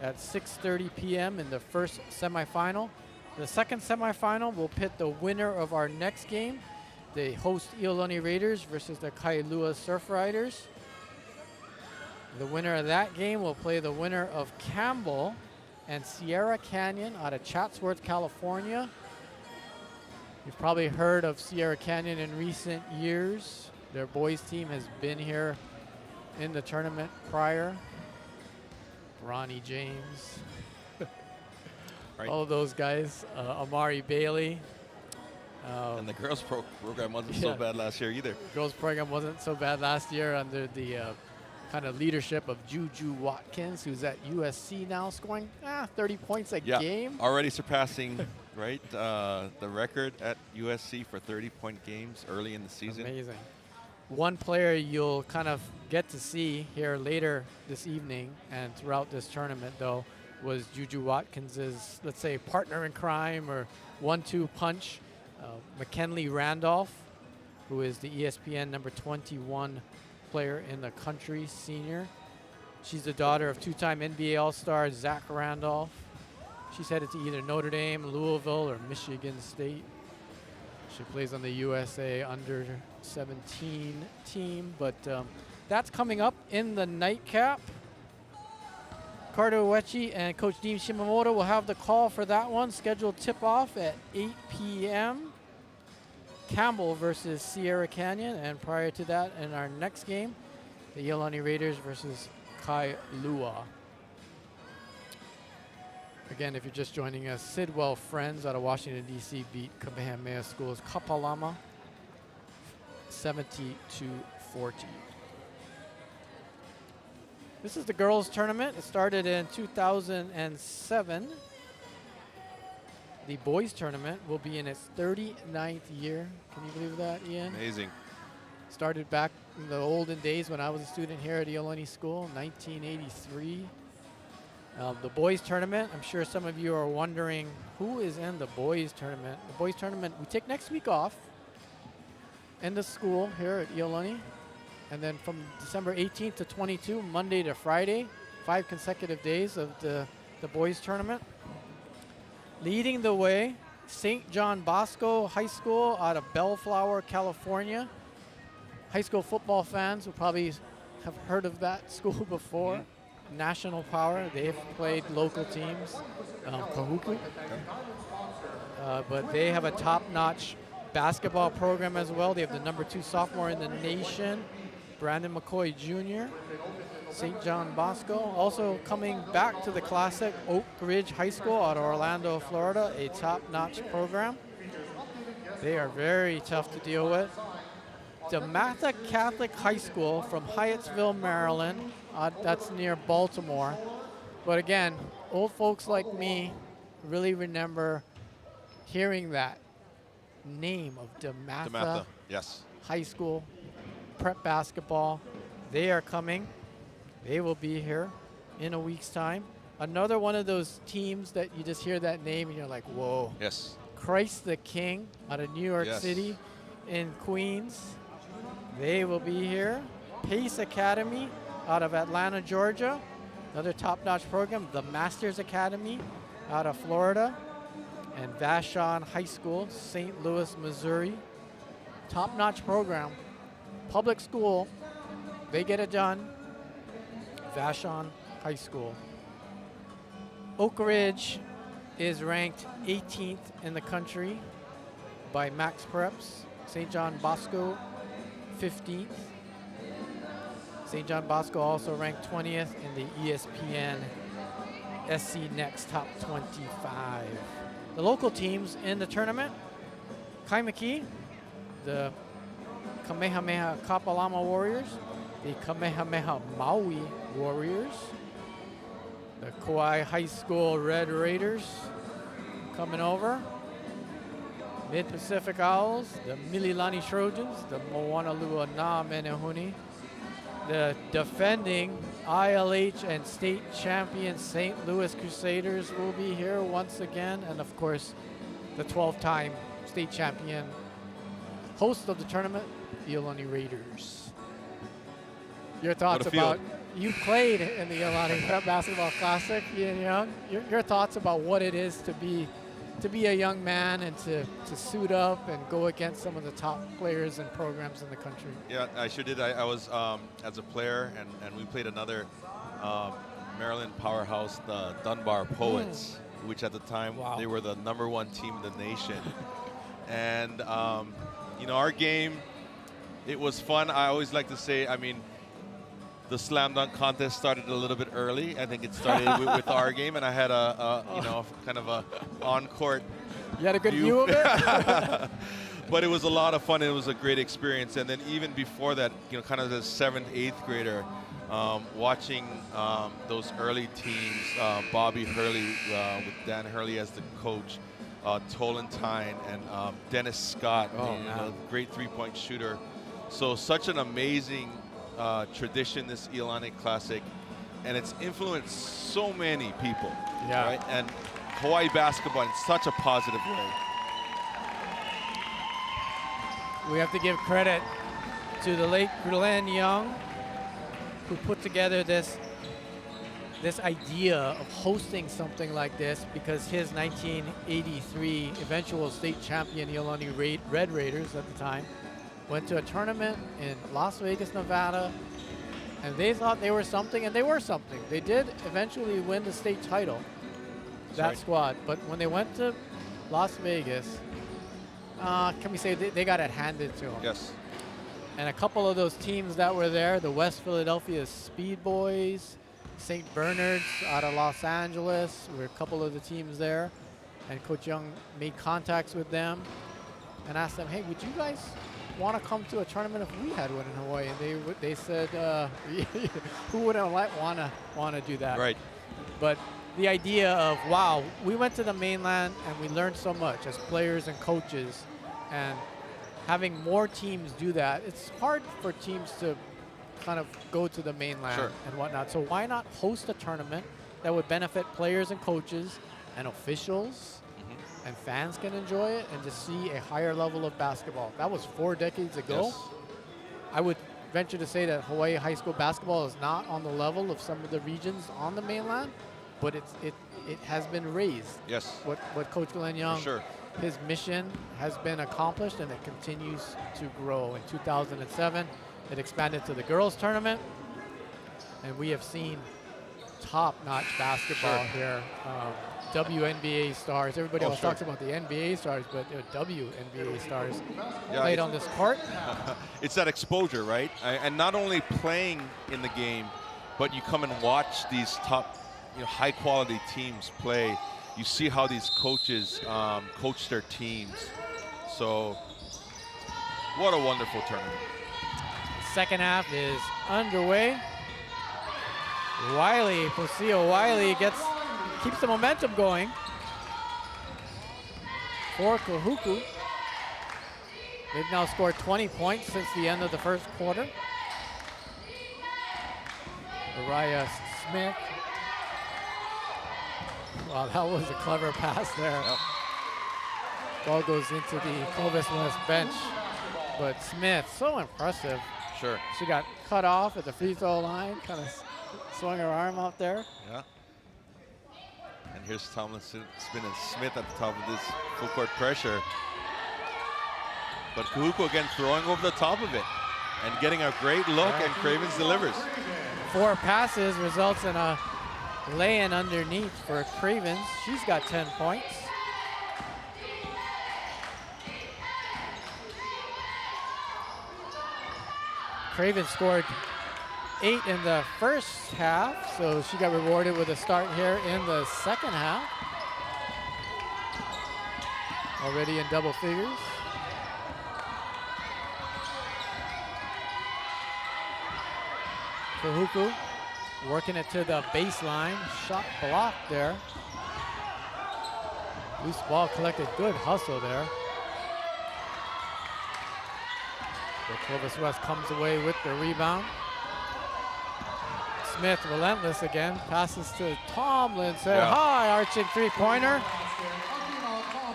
at 6:30 p.m. in the first semifinal. The second semifinal will pit the winner of our next game. They host Iolani Raiders versus the Kailua Surf Riders. The winner of that game will play the winner of Campbell and Sierra Canyon out of Chatsworth, California. You've probably heard of Sierra Canyon in recent years. Their boys team has been here in the tournament prior. Ronnie James, Right. all of those guys, Amari Bailey. And the girls program wasn't so bad last year either. Girls program wasn't so bad last year under the kind of leadership of Juju Watkins, who's at USC now, scoring 30 points a game. Already surpassing right the record at USC for 30-point games early in the season. Amazing. One player you'll kind of get to see here later this evening and throughout this tournament, though, was Juju Watkins's, let's say, partner in crime or 1-2 punch, McKinley Randolph, who is the ESPN number 21 player in the country, senior. She's the daughter of 2-time NBA All-Star Zach Randolph. She's headed to either Notre Dame, Louisville, or Michigan State. She plays on the USA under-17 team, but that's coming up in the nightcap. Carter Uechi and Coach Dean Shimamoto will have the call for that one. Scheduled tip-off at 8 p.m. Campbell versus Sierra Canyon, and prior to that, in our next game, the Iolani Raiders versus Kailua. Again, if you're just joining us, Sidwell Friends out of Washington, D.C. beat Kamehameha School's Kapalama 70-40. This is the girls' tournament. It started in 2007. The boys' tournament will be in its 39th year. Can you believe that, Ian? Amazing. Started back in the olden days when I was a student here at Iolani School, 1983. The boys' tournament, I'm sure some of you are wondering who is in the boys' tournament. The boys' tournament, we take next week off in the school here at Iolani. And then from December 18th to 22, Monday to Friday, 5 consecutive days of the boys' tournament. Leading the way, St. John Bosco High School out of Bellflower, California. High school football fans will probably have heard of that school before. National power. They've played local teams, Kahuku. But they have a top-notch basketball program as well. They have the #2 sophomore in the nation, Brandon McCoy Jr., St. John Bosco. Also coming back to the Classic, Oak Ridge High School out of Orlando, Florida, a top-notch program. They are very tough to deal with. DeMatha Catholic High School from Hyattsville, Maryland. That's near Baltimore. But again, old folks like me really remember hearing that name of DeMatha Yes. High School Prep Basketball. They are coming. They will be here in a week's time. Another one of those teams that you just hear that name and you're like, whoa. Yes. Christ the King out of New York City in Queens. They will be here. Pace Academy out of Atlanta, Georgia. Another top-notch program. The Masters Academy out of Florida. And Vashon High School, St. Louis, Missouri. Top-notch program. Public school. They get it done. Vashon High School. Oak Ridge is ranked 18th in the country by Max Preps. St. John Bosco, 15th. St. John Bosco also ranked 20th in the ESPN SC Next Top 25. The local teams in the tournament, Kaimaki, the Kamehameha-Kapalama Warriors, the Kamehameha-Maui Warriors, the Kauai High School Red Raiders coming over, Mid-Pacific Owls, the Mililani Trojans, the Moanalua Na Menehune, the defending ILH and state champion St. Louis Crusaders will be here once again, and of course, the 12-time state champion, host of the tournament, Iolani Raiders. Your thoughts about, you played in the Iolani Prep Basketball Classic, Ian Young. Your thoughts about what it is to be a young man and to suit up and go against some of the top players and programs in the country. Yeah, I sure did. I was, as a player, and we played another Maryland powerhouse, the Dunbar Poets, which at the time, they were the #1 team in the nation. And, you know, our game, it was fun. I always like to say, I mean, the slam dunk contest started a little bit early. I think it started with our game, and I had you know, kind of a on-court. You had a good view of it? But it was a lot of fun. It was a great experience. And then even before that, you know, kind of the 7th, 8th grader, watching those early teams, Bobby Hurley with Dan Hurley as the coach, Tolentine and Dennis Scott, great three-point shooter. So such an amazing tradition, this Iolani Classic, and it's influenced so many people, right? And Hawaii basketball in such a positive way. We have to give credit to the late Glenn Young, who put together this idea of hosting something like this, because his 1983 eventual state champion Iolani Red Raiders at the time went to a tournament in Las Vegas, Nevada, and they thought they were something, and they were something. They did eventually win the state title, that squad. But when they went to Las Vegas, can we say they got it handed to them? Yes. And a couple of those teams that were there, the West Philadelphia Speed Boys, St. Bernard's out of Los Angeles, were a couple of the teams there. And Coach Young made contacts with them and asked them, hey, would you guys want to come to a tournament if we had one in Hawaii? And they said, who wouldn't want to do that? Right. But the idea of, wow, we went to the mainland and we learned so much as players and coaches, and having more teams do that, it's hard for teams to kind of go to the mainland and whatnot. So why not host a tournament that would benefit players and coaches and officials, and fans can enjoy it and just see a higher level of basketball. That was 4 decades ago. Yes. I would venture to say that Hawaii high school basketball is not on the level of some of the regions on the mainland, but it has been raised. Yes. What Coach Glenn Young, For sure. his mission has been accomplished, and it continues to grow. In 2007, it expanded to the girls tournament, and we have seen top-notch basketball here. WNBA stars. Everybody else talks about the NBA stars, but WNBA stars played on this court. It's that exposure, right? And not only playing in the game, but you come and watch these top, high-quality teams play. You see how these coaches coach their teams. So, what a wonderful tournament. Second half is underway. Wiley keeps the momentum going for Kahuku. They've now scored 20 points since the end of the first quarter. Uriah Smith. Wow, that was a clever pass there. Yep. Ball goes into the Clovis West bench. But Smith, so impressive. Sure. She got cut off at the free throw line, kind of swung her arm out there. Yeah. And here's Tomlinson spinning Smith at the top of this full court pressure. But Kahuku again throwing over the top of it and getting a great look, and Cravens delivers. 4 passes results in a lay-in underneath for Cravens. She's got 10 points. Cravens scored 8 in the first half, so she got rewarded with a start here in the second half. Already in double figures. Kahuku working it to the baseline. Shot blocked there. Loose ball collected. Good hustle there. But Clovis West comes away with the rebound. Smith relentless again. Passes to Tomlinson. High arching three-pointer.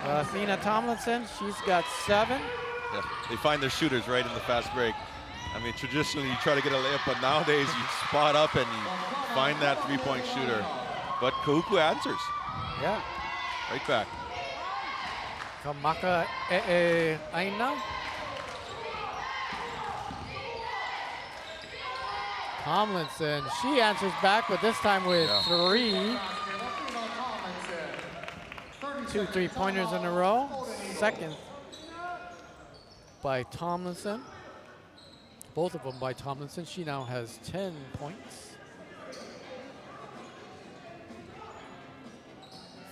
Athena Tomlinson, she's got 7. Yeah, they find their shooters right in the fast break. I mean, traditionally you try to get a layup, but nowadays you spot up and you find that three-point shooter. But Kahuku answers. Yeah. Right back. Kamaka Aina. Tomlinson, she answers back, but this time with 3. 2 3-pointers in a row. Second by Tomlinson. Both of them by Tomlinson. She now has 10 points.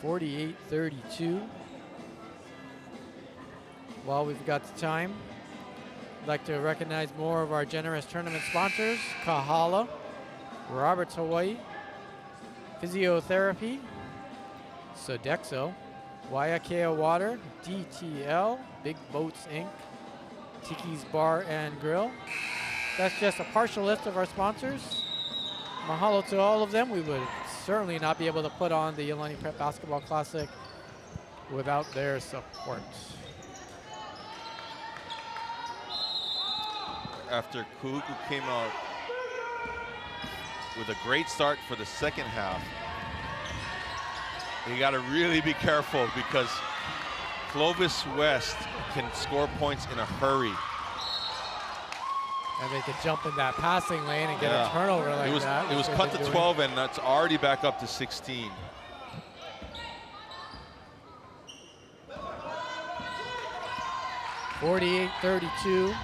48-32. While we've got the time, I'd like to recognize more of our generous tournament sponsors: Kahala, Roberts Hawaii, Physiotherapy, Sodexo, Waiakea Water, DTL, Big Boats Inc., Tiki's Bar and Grill. That's just a partial list of our sponsors. Mahalo to all of them. We would certainly not be able to put on the Iolani Prep Basketball Classic without their support. After Kahuku came out with a great start for the second half, you got to really be careful because Clovis West can score points in a hurry. And they could jump in that passing lane and get a turnover like that. It was cut to 12, and that's already back up to 16. (48-32).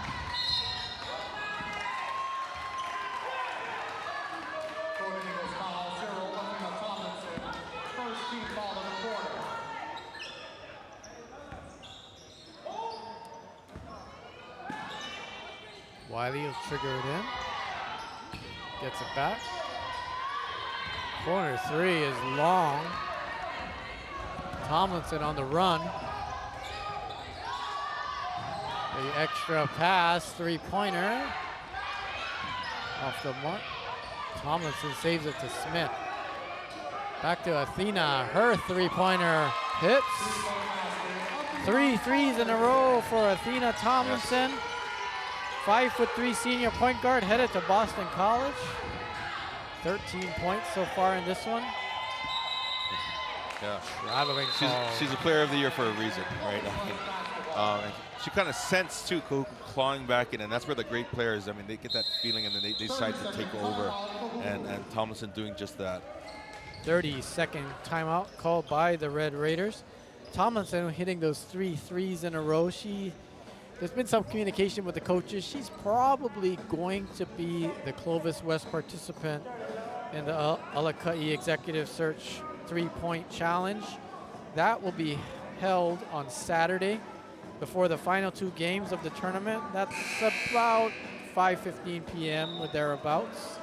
Wiley will trigger it in. Gets it back. Corner three is long. Tomlinson on the run. The extra pass, three-pointer. Off the mark. Tomlinson saves it to Smith. Back to Athena. Her three-pointer hits. 3 threes in a row for Athena Tomlinson. 5'3" senior point guard headed to Boston College. 13 points so far in this one. Yeah. Traveling she's a player of the year for a reason, right? I mean, she kind of sensed too, clawing back in, and that's where the great players, I mean, they get that feeling and then they decide to take over, and Tomlinson doing just that. 30-second timeout called by the Red Raiders. Tomlinson hitting those 3 threes in a row. There's been some communication with the coaches. She's probably going to be the Clovis West participant in the Alaka'i Executive Search 3-point challenge. That will be held on Saturday before the final 2 games of the tournament. That's about 5:15 p.m. or thereabouts.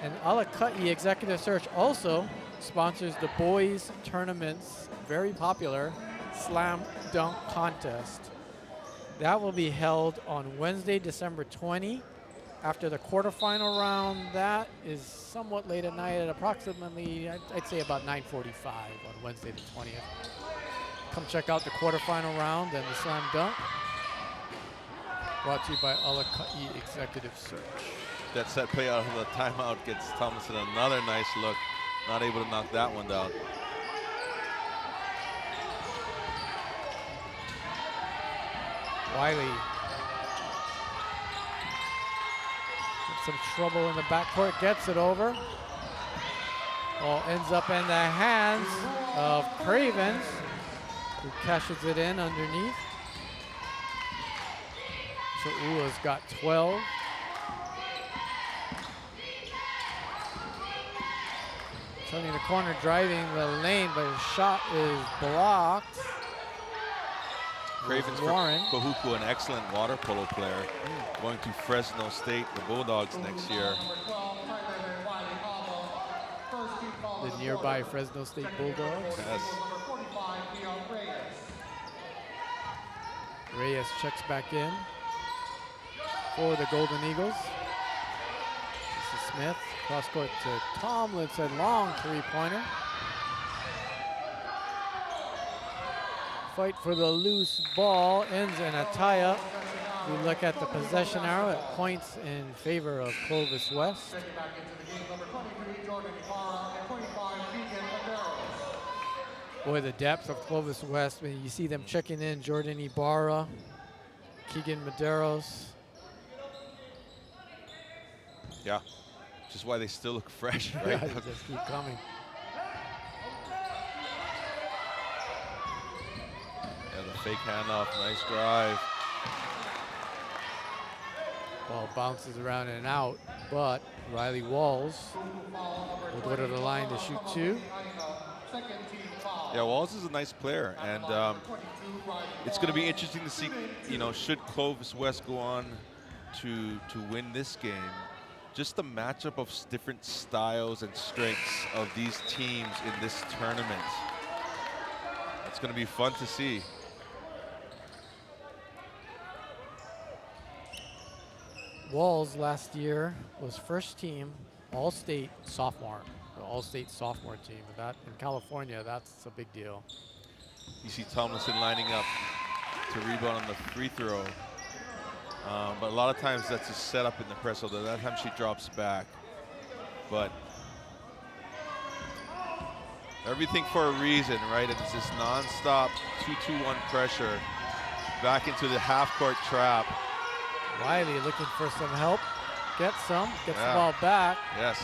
And Alaka'i Executive Search also sponsors the boys tournament's very popular slam dunk contest. That will be held on Wednesday, December 20. After the quarterfinal round, that is somewhat late at night at approximately, I'd say about 9:45 on Wednesday the 20th. Come check out the quarterfinal round and the slam dunk. Brought to you by Alaka'i Executive Search. That set play out of the timeout gets Tomlinson another nice look. Not able to knock that one down. Wiley. Some trouble in the backcourt, gets it over. Ball ends up in the hands of Cravens, who cashes it in underneath. So Ula's got 12. Turning the corner, driving the lane, but his shot is blocked. Cravens for Kahuku, an excellent water polo player, going to Fresno State, the Bulldogs next year. The nearby Fresno State Bulldogs. Yes. Reyes checks back in for the Golden Eagles. This is Smith, cross court to Tomlinson, long three-pointer. Fight for the loose ball, ends in a tie-up. We look at the possession arrow, it points in favor of Clovis West. Boy, the depth of Clovis West, when you see them checking in, Jordan Ibarra, Keegan Medeiros. Yeah, just why they still look fresh, right? Yeah, they just keep coming. The fake handoff, nice drive. Ball bounces around and out, but Riley Walls will go to the line to shoot 2. Yeah, Walls is a nice player, and it's going to be interesting to see, you know, should Clovis West go on to win this game, just the matchup of different styles and strengths of these teams in this tournament. It's going to be fun to see. Walls last year was first team All-State sophomore, the All-State sophomore team. That in California, that's a big deal. You see Tomlinson lining up to rebound on the free throw. But a lot of times that's a setup in the press, so that time she drops back. But everything for a reason, right? It's this non-stop 2-2-1 pressure back into the half-court trap. Wiley looking for some help. Gets the ball back. Yes.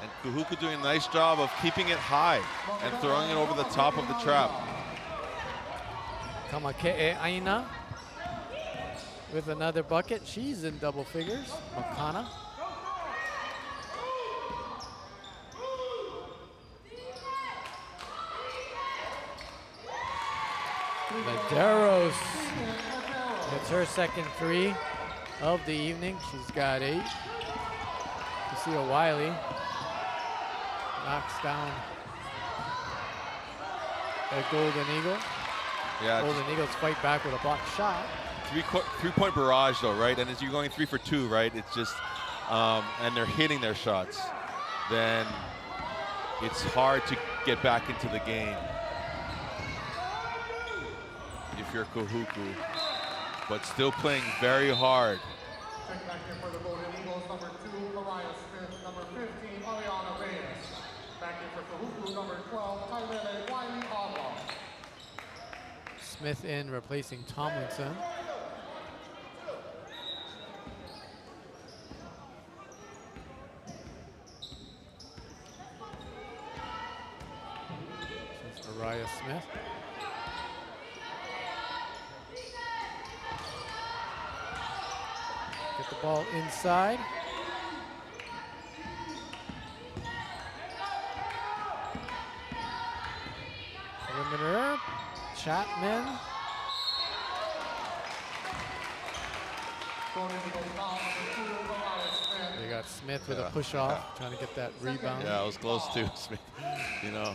And Kahuku doing a nice job of keeping it high and throwing it over the top of the trap. Kamehameha-Kapalama with another bucket. She's in double figures. Makana. Medeiros It's her second three of the evening. She's got 8. Lucia Wiley knocks down a Golden Eagle. Yeah. Golden Eagles fight back with a blocked shot. Three-point barrage, though, right? And as you're going 3 for 2, right? It's just, and they're hitting their shots. Then it's hard to get back into the game if you're Kahuku, but still playing very hard. Check back in for the Golden Eagles, number 2, Mariah Smith, number 15, Ariana Reyes. Back in for Kahuku, number 12, Tailele Wiley Awa. Smith in replacing Tomlinson. This is Mariah Smith. Get the ball inside. Perimeter. Chapman. They got Smith with a push off, trying to get that rebound. Yeah, it was close too, Smith. You know,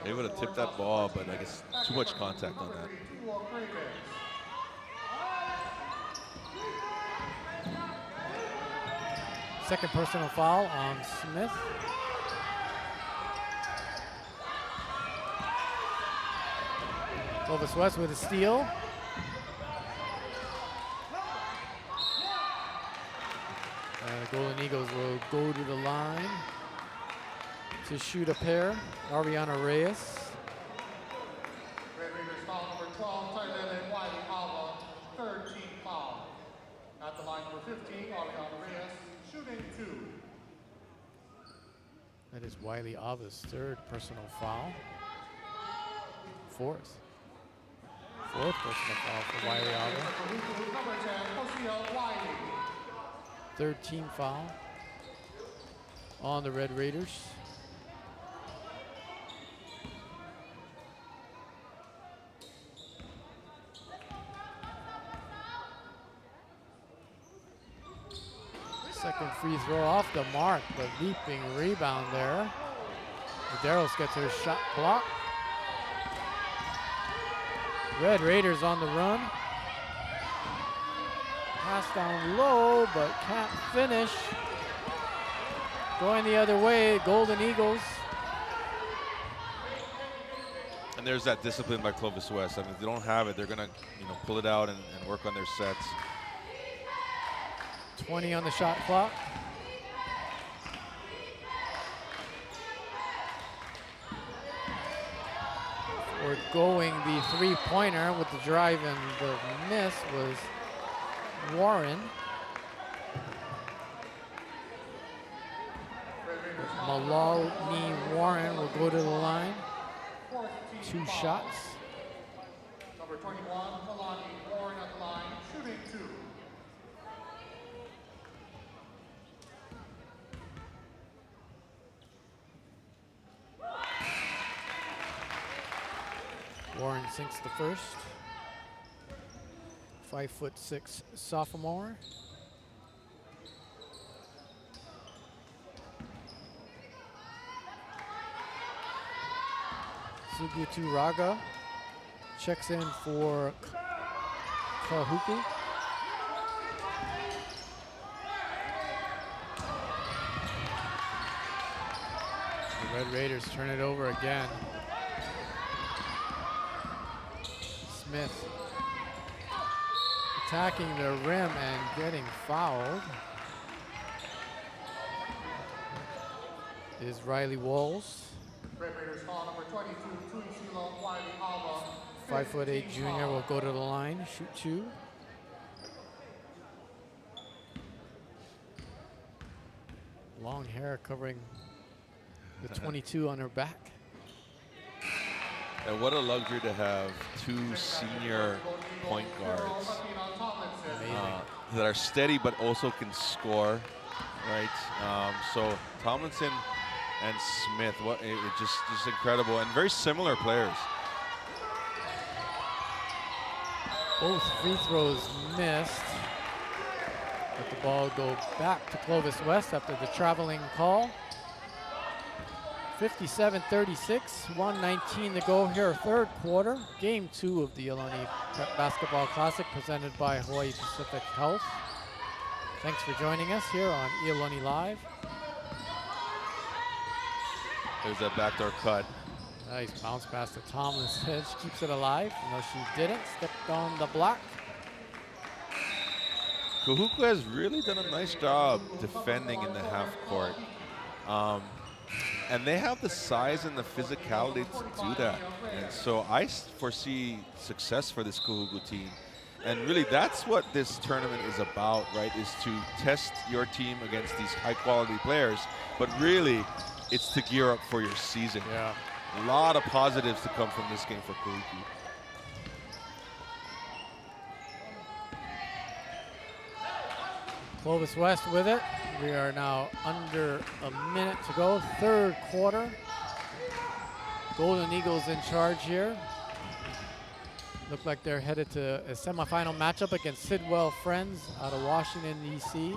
they would have tipped that ball, but I guess too much contact on that. Second personal foul on Smith. Clovis West with a steal. The Golden Eagles will go to the line to shoot a pair. Ariana Reyes. Red Raiders foul number 12, Tailele Wiley Awa, third team foul. At the line number 15, Ariana Reyes, shooting 2. That is Wiley Ava's third personal foul. Fourth personal foul for Wiley Ava. Number 10, Hosea Wiley. Third team foul on the Red Raiders. Second free throw off the mark, but leaping rebound there. Medeiros gets her shot blocked. Red Raiders on the run. Pass down low, but can't finish. Going the other way, Golden Eagles. And there's that discipline by Clovis West. I mean, if they don't have it, they're gonna, pull it out and work on their sets. 20 on the shot clock. We're going the three-pointer with the drive and the miss was Warren. Maloney Warren will go to the line. 2 shots. Number 21, Maloney Warren at the line, shooting 2. Warren sinks the first. 5'6" sophomore. Sugutu Raga checks in for Kahuku. The Red Raiders turn it over again. Smith attacking the rim and getting fouled is Riley Walls. Red Raiders foul number 22, Tuisila Wiley Awa. 5'8" junior will go to the line, shoot 2. Long hair covering the 22 on her back. And what a luxury to have 2 senior point guards that are steady but also can score, right? So Tomlinson and Smith, just incredible and very similar players. Both free throws missed. Let the ball go back to Clovis West after the traveling call. 57-36, 1:19 to go here, third quarter. Game 2 of the Iolani Prep Basketball Classic presented by Hawaii Pacific Health. Thanks for joining us here on Iolani Live. There's that backdoor cut. Nice bounce pass to Tomlinson. She keeps it alive. No, she didn't. Stepped on the block. Kahuku has really done a nice job defending in the half court. And they have the size and the physicality to do that. And so I foresee success for this Kahuku team. And really, that's what this tournament is about, right? Is to test your team against these high-quality players. But really, it's to gear up for your season. Yeah. A lot of positives to come from this game for Kahuku. Clovis West with it. We are now under a minute to go, third quarter. Golden Eagles in charge here. Look like they're headed to a semifinal matchup against Sidwell Friends out of Washington, D.C.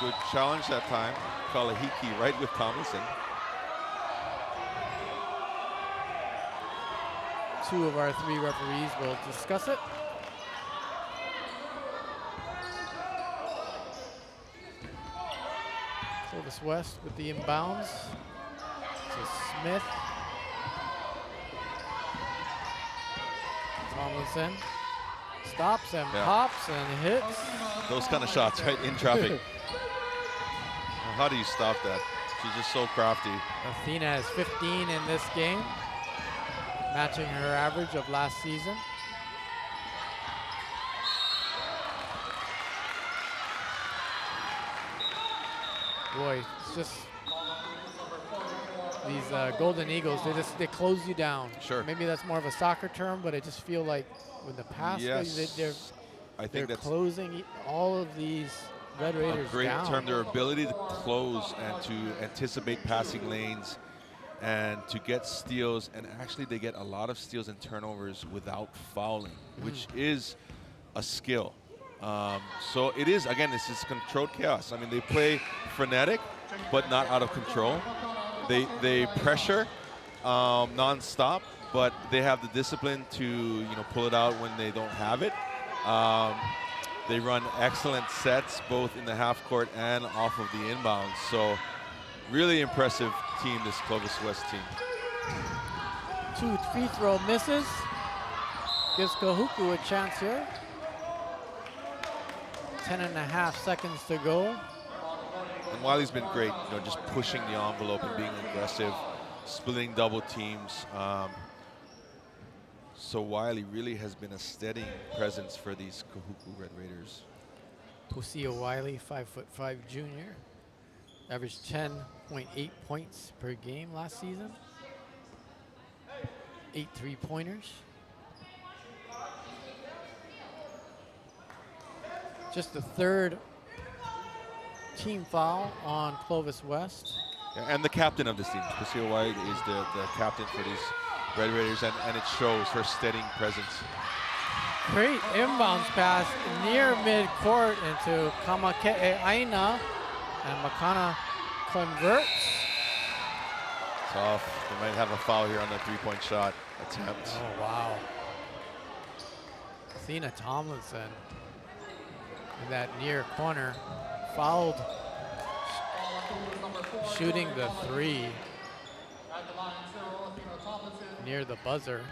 Good challenge that time. Kalahiki right with Tomlinson. Two of our 3 referees will discuss it. Clovis West with the inbounds to Smith. Tomlinson stops and pops and hits. Those kind of shots, right, in traffic. How do you stop that? She's just so crafty. Athena has 15 in this game, matching her average of last season. Boy, it's just these Golden Eagles, they close you down. Sure. Maybe that's more of a soccer term, but I just feel like with the pass, they're closing all of these Red Raiders a great down. term, their ability to close and to anticipate passing lanes and to get steals, and actually they get a lot of steals and turnovers without fouling, which is a skill. So it is, again, this is controlled chaos. I mean, they play frenetic, but not out of control. They pressure non-stop, but they have the discipline to pull it out when they don't have it. They run excellent sets both in the half court and off of the inbounds. So really impressive team, this Clovis West team. 2 free throw misses. Gives Kahuku a chance here. 10.5 seconds to go. And Wiley's been great, just pushing the envelope and being aggressive, splitting double teams. So Wiley really has been a steady presence for these Kahuku Red Raiders. Tosia Wiley, 5'5" junior. Averaged 10.8 points per game last season. 8 3-pointers. Just the 3rd team foul on Clovis West. Yeah, and the captain of this team, Tosia Wiley, is the captain for these Red Raiders, and it shows her steadying presence. Great inbounds pass near midcourt into Kamehameha, and Makana converts. Tough. They might have a foul here on the 3-point shot attempt. Oh, wow. Athena Tomlinson in that near corner, fouled, shooting the 3 near the buzzer.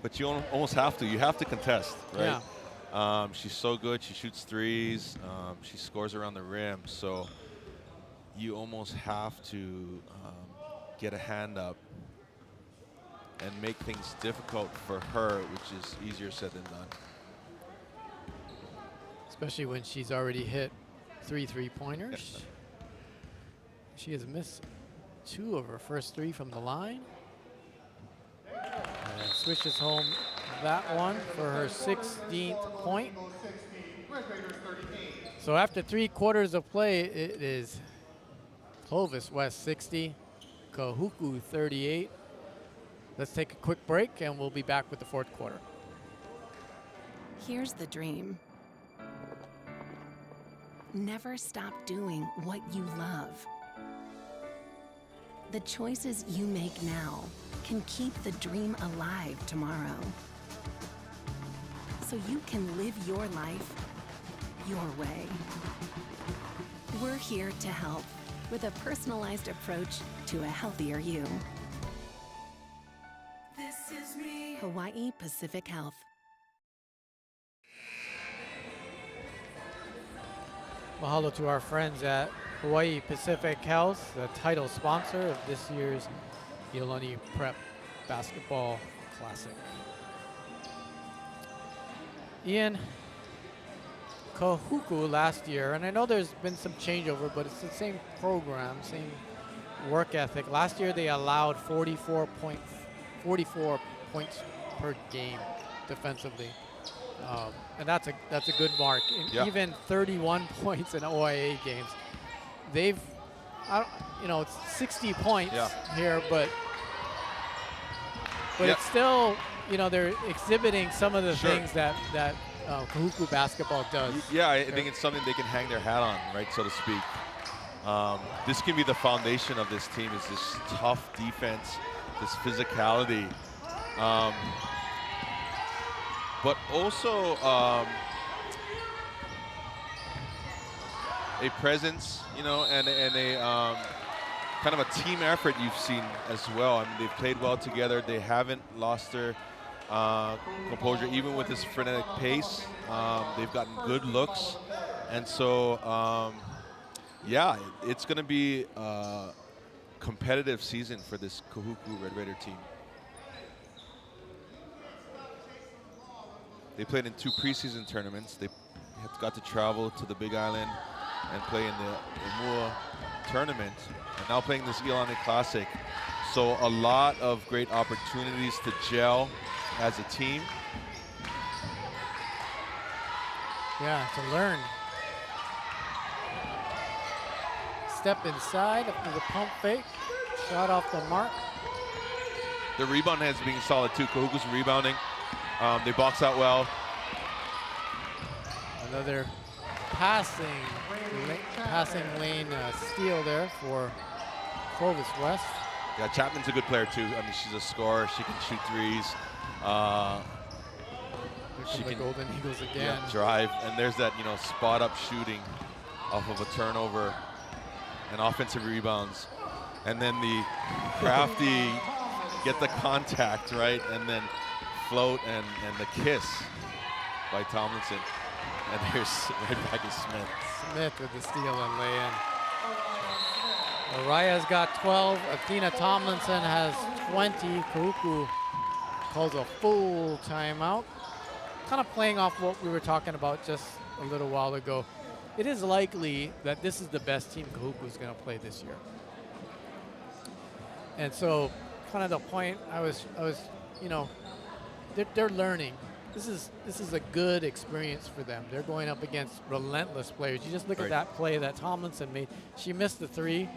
But you almost have to. You have to contest, right? Yeah. She's so good. She shoots threes. She scores around the rim. So you almost have to get a hand up and make things difficult for her, which is easier said than done. Especially when she's already hit 3 3-pointers. Yeah. She has missed 2 of her first 3 from the line. And switches home that one for her 16th point. So after 3 quarters of play, it is Clovis West 60, Kahuku 38. Let's take a quick break and we'll be back with the fourth quarter. Here's the dream. Never stop doing what you love. The choices you make now can keep the dream alive tomorrow. So you can live your life your way. We're here to help with a personalized approach to a healthier you. This is me. Hawaii Pacific Health. Mahalo to our friends at Hawaii Pacific Health, the title sponsor of this year's Iolani Prep Basketball Classic. Ian, Kahuku last year, and I know there's been some changeover, but it's the same program, same work ethic. Last year they allowed 44 points per game defensively. And that's a good mark. And even 31 points in OIA games. They've, it's 60 points here, but it's still, they're exhibiting some of the things that Kahuku basketball does. Yeah, I think it's something they can hang their hat on, right, so to speak. This can be the foundation of this team, is this tough defense, this physicality. But also a presence, and a kind of a team effort you've seen as well. I mean, they've played well together. They haven't lost their composure, even with this frenetic pace. They've gotten good looks. And so, it's going to be a competitive season for this Kahuku Red Raider team. They played in 2 preseason tournaments. They got to travel to the Big Island and play in the Umua tournament, and now playing this Iolani Classic. So a lot of great opportunities to gel as a team. Yeah, to learn. Step inside after the pump fake. Shot off the mark. The rebound has been solid too. Kahuku's rebounding. They box out well. Another passing lane steal there for Clovis West. Yeah, Chapman's a good player too. I mean, she's a scorer. She can shoot threes. She can Golden Eagles again. Yeah, drive, and there's that spot up shooting off of a turnover and offensive rebounds, and then the crafty get the contact right, and then float and the kiss by Tomlinson. And here's right back is Smith. Smith with the steal and lay-in. Araya's got 12. Athena Tomlinson has 20. Kahuku calls a full timeout. Kind of playing off what we were talking about just a little while ago. It is likely that this is the best team Kahuku is going to play this year. And so, kind of the point I was, they're learning. This is a good experience for them. They're going up against relentless players. You just look at that play that Tomlinson made. She missed the 3.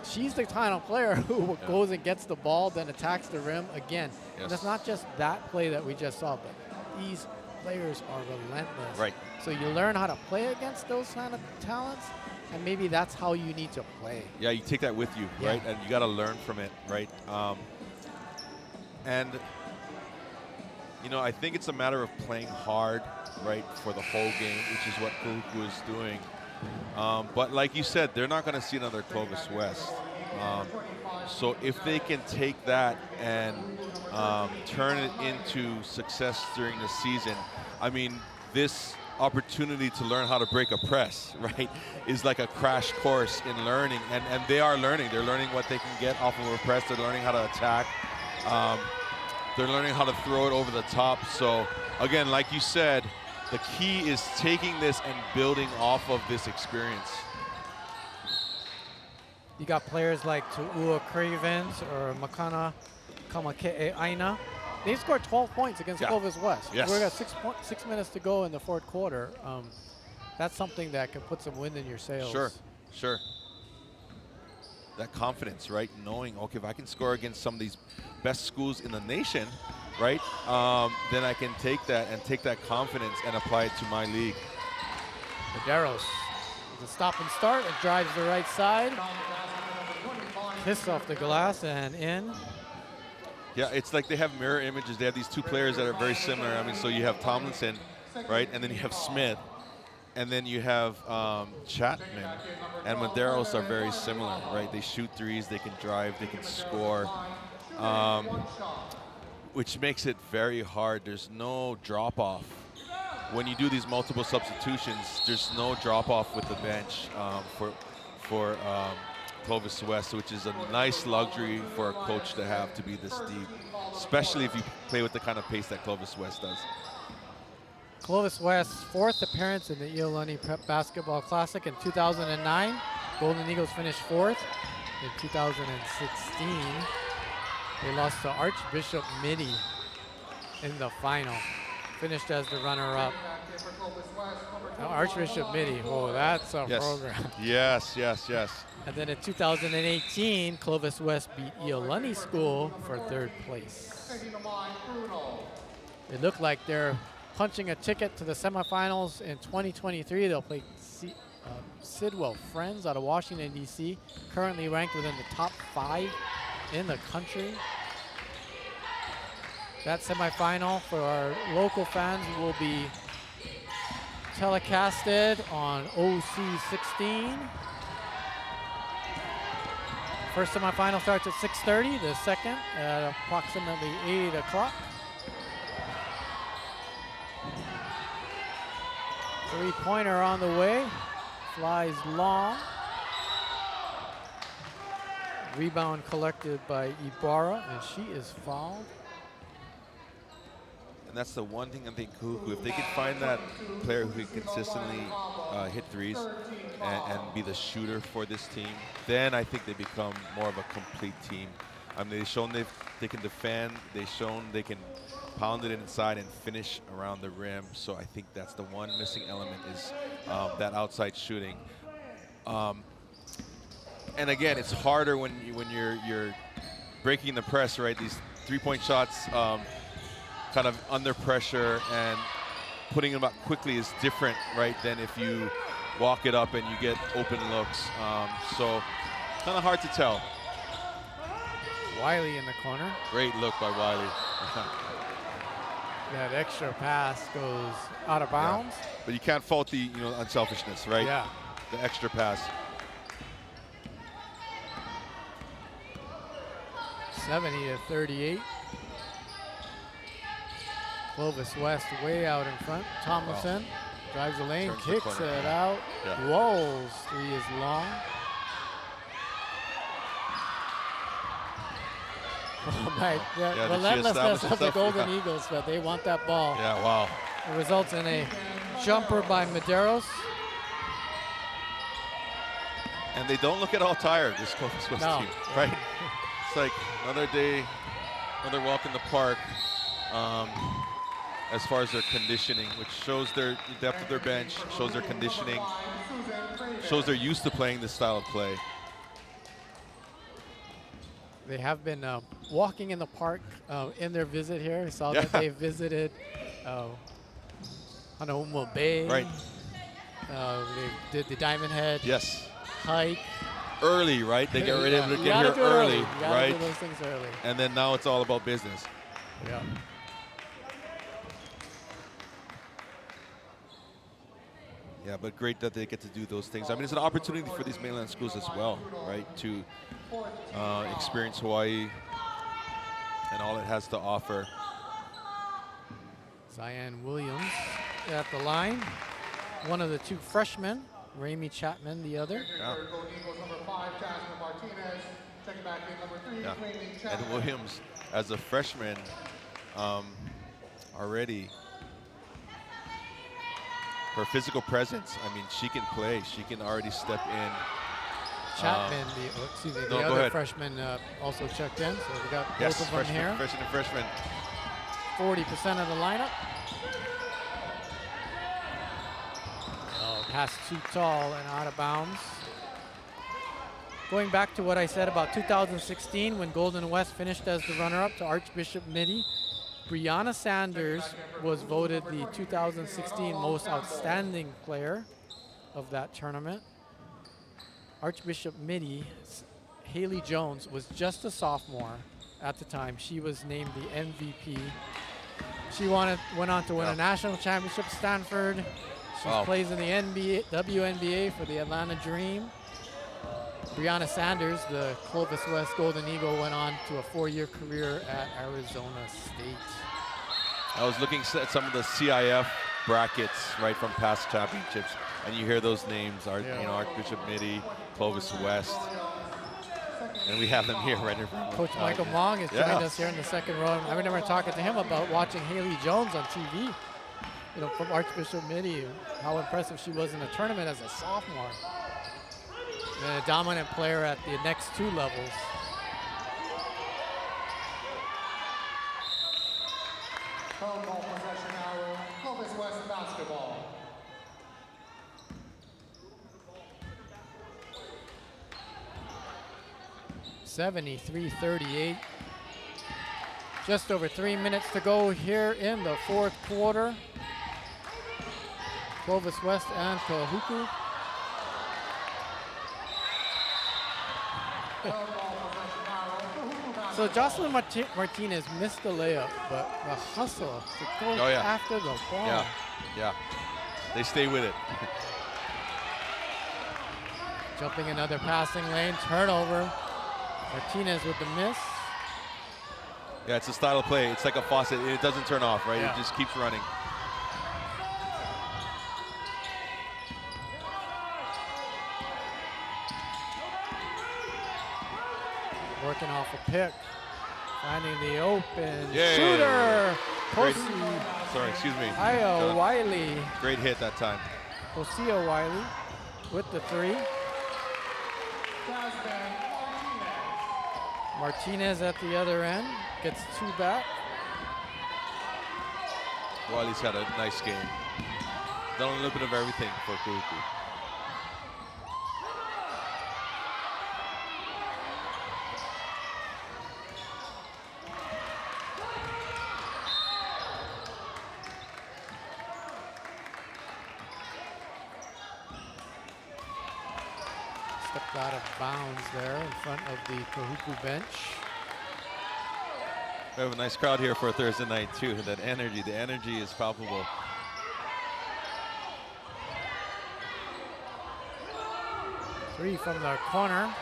She's the kind of player who goes and gets the ball, then attacks the rim again. Yes. And it's not just that play that we just saw, but these players are relentless. Right. So you learn how to play against those kind of talents, and maybe that's how you need to play. Yeah, you take that with you, right? And you got to learn from it, right? I think it's a matter of playing hard, right, for the whole game, which is what Kahuku is doing. But like you said, they're not going to see another Clovis West. So if they can take that and turn it into success during the season, I mean, this opportunity to learn how to break a press, right, is like a crash course in learning. And they are learning. They're learning what they can get off of a press. They're learning how to attack. They're learning how to throw it over the top. So, again, like you said, the key is taking this and building off of this experience. You got players like Tu'ua Cravens or Makana Kamake'e'aina. They scored 12 points against Clovis West. Yes. We've got 6 minutes to go in the fourth quarter. That's something that can put some wind in your sails. Sure. Sure. That confidence, right? Knowing, okay, if I can score against some of these best schools in the nation, right, then I can take that and take that confidence and apply it to my league. Medeiros with a stop and start. It drives the right side. Kiss off the glass and in. Yeah, it's like they have mirror images. They have these two players that are very similar. I mean, so you have Tomlinson, right, and then you have Smith, and then you have Chapman and Medeiros are very similar, right? They shoot threes, they can drive, they can score, which makes it very hard. There's no drop-off. When you do these multiple substitutions, there's no drop-off with the bench for Clovis West, which is a nice luxury for a coach to have, to be this deep, especially if you play with the kind of pace that Clovis West does. Clovis West's 4th appearance in the Iolani Prep Basketball Classic in 2009. Golden Eagles finished 4th. In 2016, they lost to Archbishop Mitty in the final. Finished as the runner-up. Now Archbishop Mitty, oh, that's a program. Yes, yes, yes. And then in 2018, Clovis West beat Iolani School for 3rd place. It looked like they're punching a ticket to the semifinals in 2023. They'll play Sidwell Friends out of Washington, D.C., currently ranked within the top 5 in the country. That semifinal for our local fans will be telecasted on OC16. First semifinal starts at 6:30, the second at approximately 8 o'clock. Three-pointer on the way, flies long. Rebound collected by Ibarra, and she is fouled. And that's the one thing I think Kahuku, if they could find that player who can consistently hit threes and be the shooter for this team, then I think they become more of a complete team. I mean, they've shown they can defend, they've shown they can pound it inside and finish around the rim. So I think that's the one missing element is that outside shooting. And again, it's harder when you're breaking the press, right? These three-point shots kind of under pressure, and putting them up quickly is different, right, than if you walk it up and you get open looks. So kind of hard to tell. Wiley in the corner. Great look by Wiley. That extra pass goes out of bounds. Yeah. But you can't fault the unselfishness, right? Yeah. The extra pass. 70-38. Clovis West way out in front. Tomlinson drives the lane, Turns the kicks corner. it out. Yeah. Rolls, 3 is long. Oh my, the relentlessness of the Golden Eagles, but they want that ball. Yeah, wow. It results in a jumper by Medeiros. And they don't look at all tired, this Clovis West team, right? It's like another day, another walk in the park as far as their conditioning, which shows the depth of their bench, shows their conditioning, shows they're used to playing this style of play. They have been walking in the park in their visit here. I saw that they visited Hanauma Bay. Right. They did the Diamond Head hike. Early, right? They get ready to get here early, right? Do those things early. And then now it's all about business. Yeah. Yeah, but great that they get to do those things. I mean, it's an opportunity for these mainland schools as well, right? To experience Hawaii and all it has to offer. Zion Williams at the line. One of the 2 freshmen, Ramey Chapman, the other. Yeah. And Williams, as a freshman, already, her physical presence, I mean, she can play. She can already step in. Chapman, the other freshman also checked in, so we got both of them here. Freshman. 40% of the lineup. Oh, pass too tall and out of bounds. Going back to what I said about 2016 when Golden West finished as the runner-up to Archbishop Mitty, Brianna Sanders was voted the 2016 most outstanding player of that tournament. Archbishop Mitty, Haley Jones, was just a sophomore at the time. She was named the MVP. She went on to win a national championship at Stanford. She plays in the WNBA for the Atlanta Dream. Brianna Sanders, the Clovis West Golden Eagle, went on to a 4-year career at Arizona State. I was looking at some of the CIF brackets right from past championships, and you hear those names, Archbishop Mitty, Clovis West, and we have them here right in front of Coach Michael Mong has joined us here in the second row. I remember talking to him about watching Haley Jones on TV, from Archbishop Mitty, how impressive she was in the tournament as a sophomore. And a dominant player at the next 2 levels. Third ball possession arrow, Clovis West basketball. (73-38). Just over 3 minutes to go here in the 4th quarter. Clovis West and Kahuku. So Jocelyn Martinez missed the layup, but the hustle to go after the ball. Yeah, they stay with it. Jumping another passing lane, turnover. Martinez with the miss. Yeah, it's a style of play. It's like a faucet. It doesn't turn off, right? Yeah. It just keeps running. Working off a pick. Finding the open shooter. Sorry, excuse me. Io Wiley. Great hit that time. Hosea Wiley with the 3. Martinez at the other end. Gets 2 back. Wiley's had a nice game. Done a little bit of everything for Kahuku. Stepped out of bounds there in front of the Kahuku bench. We have a nice crowd here for a Thursday night too. The energy is palpable. Three from the corner.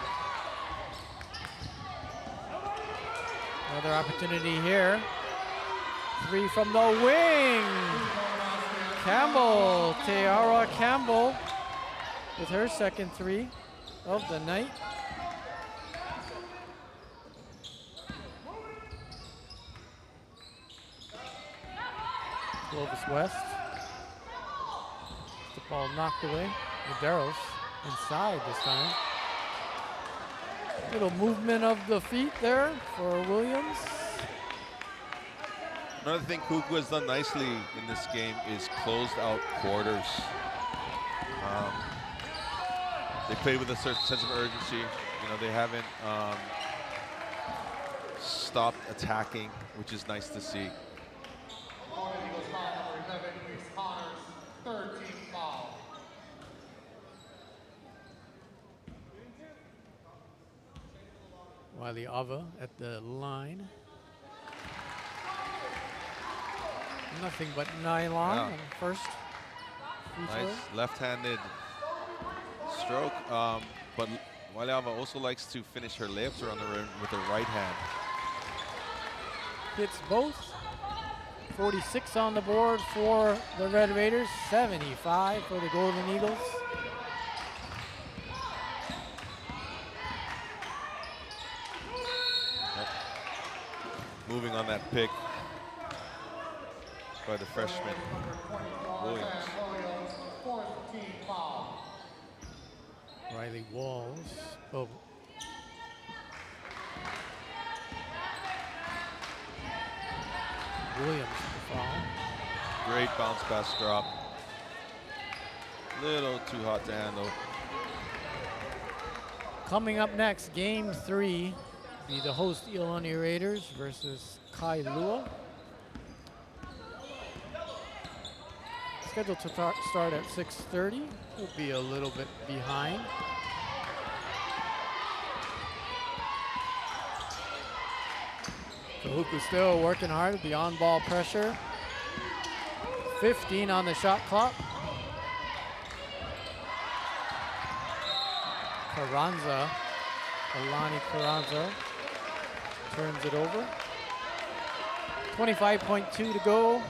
Another opportunity here. 3 from the wing. Campbell, Tiara Campbell with her second 3 of the night. Clovis West. The ball knocked away. Medeiros inside this time. Little movement of the feet there for Williams. Another thing Kahuku has done nicely in this game is closed out quarters. They played with a certain sense of urgency. They haven't stopped attacking, which is nice to see. Wiley Ava at the line. Nothing but nylon on the first free throw. Nice left-handed stroke, but Wiley Ava also likes to finish her layups around the rim with her right hand. Hits both. 46 on the board for the Red Raiders, 75 for the Golden Eagles. Moving on that pick by the freshman, Williams. Riley Walls. Oh. Williams the foul. Great bounce pass drop. Little too hot to handle. Coming up next, game 3, be the host Iolani Raiders versus Kailua. Scheduled to start at 6:30. We'll be a little bit behind. Kahuku still working hard with the on-ball pressure. 15 on the shot clock. Iolani turns it over. 25.2 to go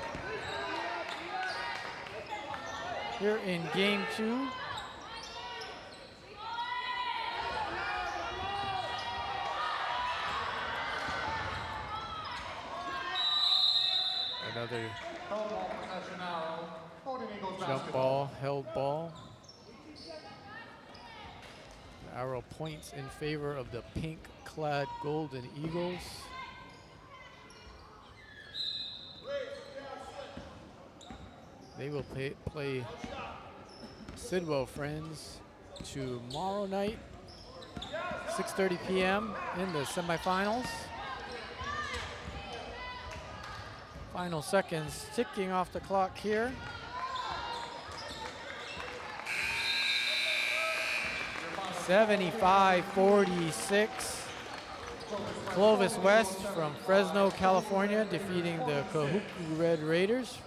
here in game 2. Another jump ball, held ball. The arrow points in favor of the pink-clad Golden Eagles. They will play Sidwell Friends tomorrow night, 6:30 p.m. in the semifinals. Final seconds ticking off the clock here. (75-46). Clovis West from Fresno, California, defeating the Kahuku Red Raiders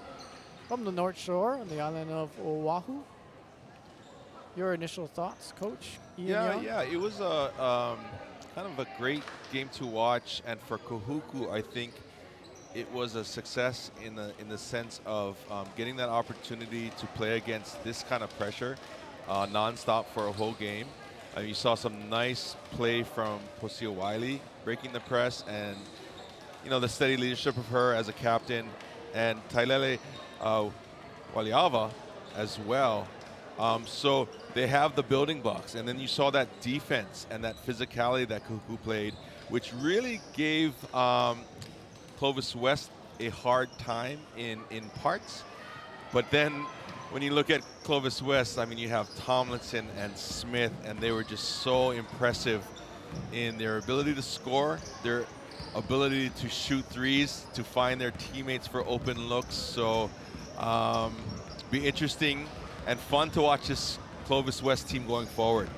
from the North Shore on the island of Oahu. Your initial thoughts, Coach Ian Young? Yeah, it was a kind of a great game to watch, and for Kahuku, I think it was a success in the sense of getting that opportunity to play against this kind of pressure, nonstop for a whole game. You saw some nice play from Posio Wiley, breaking the press, and the steady leadership of her as a captain, and Tailele Waliava as well. So they have the building blocks, and then you saw that defense and that physicality that Kahuku played, which really gave Clovis West a hard time in parts. But then when you look at Clovis West, I mean, you have Tomlinson and Smith, and they were just so impressive in their ability to score, their ability to shoot threes, to find their teammates for open looks. So be interesting and fun to watch this Clovis West team going forward.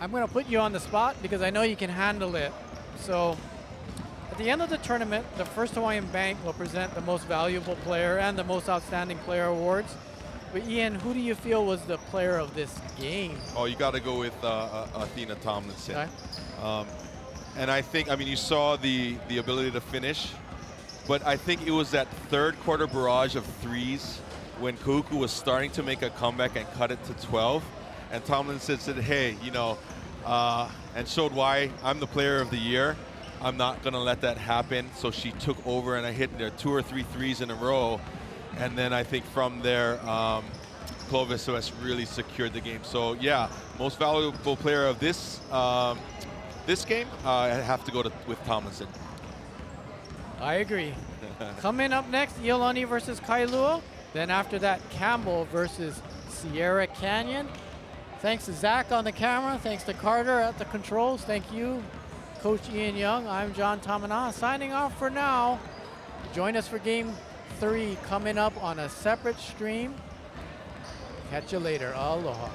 I'm going to put you on the spot because I know you can handle it. So at the end of the tournament, the First Hawaiian Bank will present the most valuable player and the most outstanding player awards. But Ian, who do you feel was the player of this game? Oh, you got to go with Athena Tomlinson. Okay. And I think, you saw the ability to finish, but I think it was that third quarter barrage of threes when Kahuku was starting to make a comeback and cut it to 12. And Tomlinson said, hey, and showed why I'm the player of the year. I'm not going to let that happen. So she took over, and I hit there 2 or 3 threes in a row. And then I think from there, Clovis West really secured the game. So yeah, most valuable player of this game, I have to go with Tomlinson. I agree. Coming up next, Iolani versus Kailua. Then after that, Campbell versus Sierra Canyon. Thanks to Zach on the camera. Thanks to Carter at the controls. Thank you, Coach Ian Young. I'm John Tamana, signing off for now. Join us for Game 3 coming up on a separate stream. Catch you later. Aloha.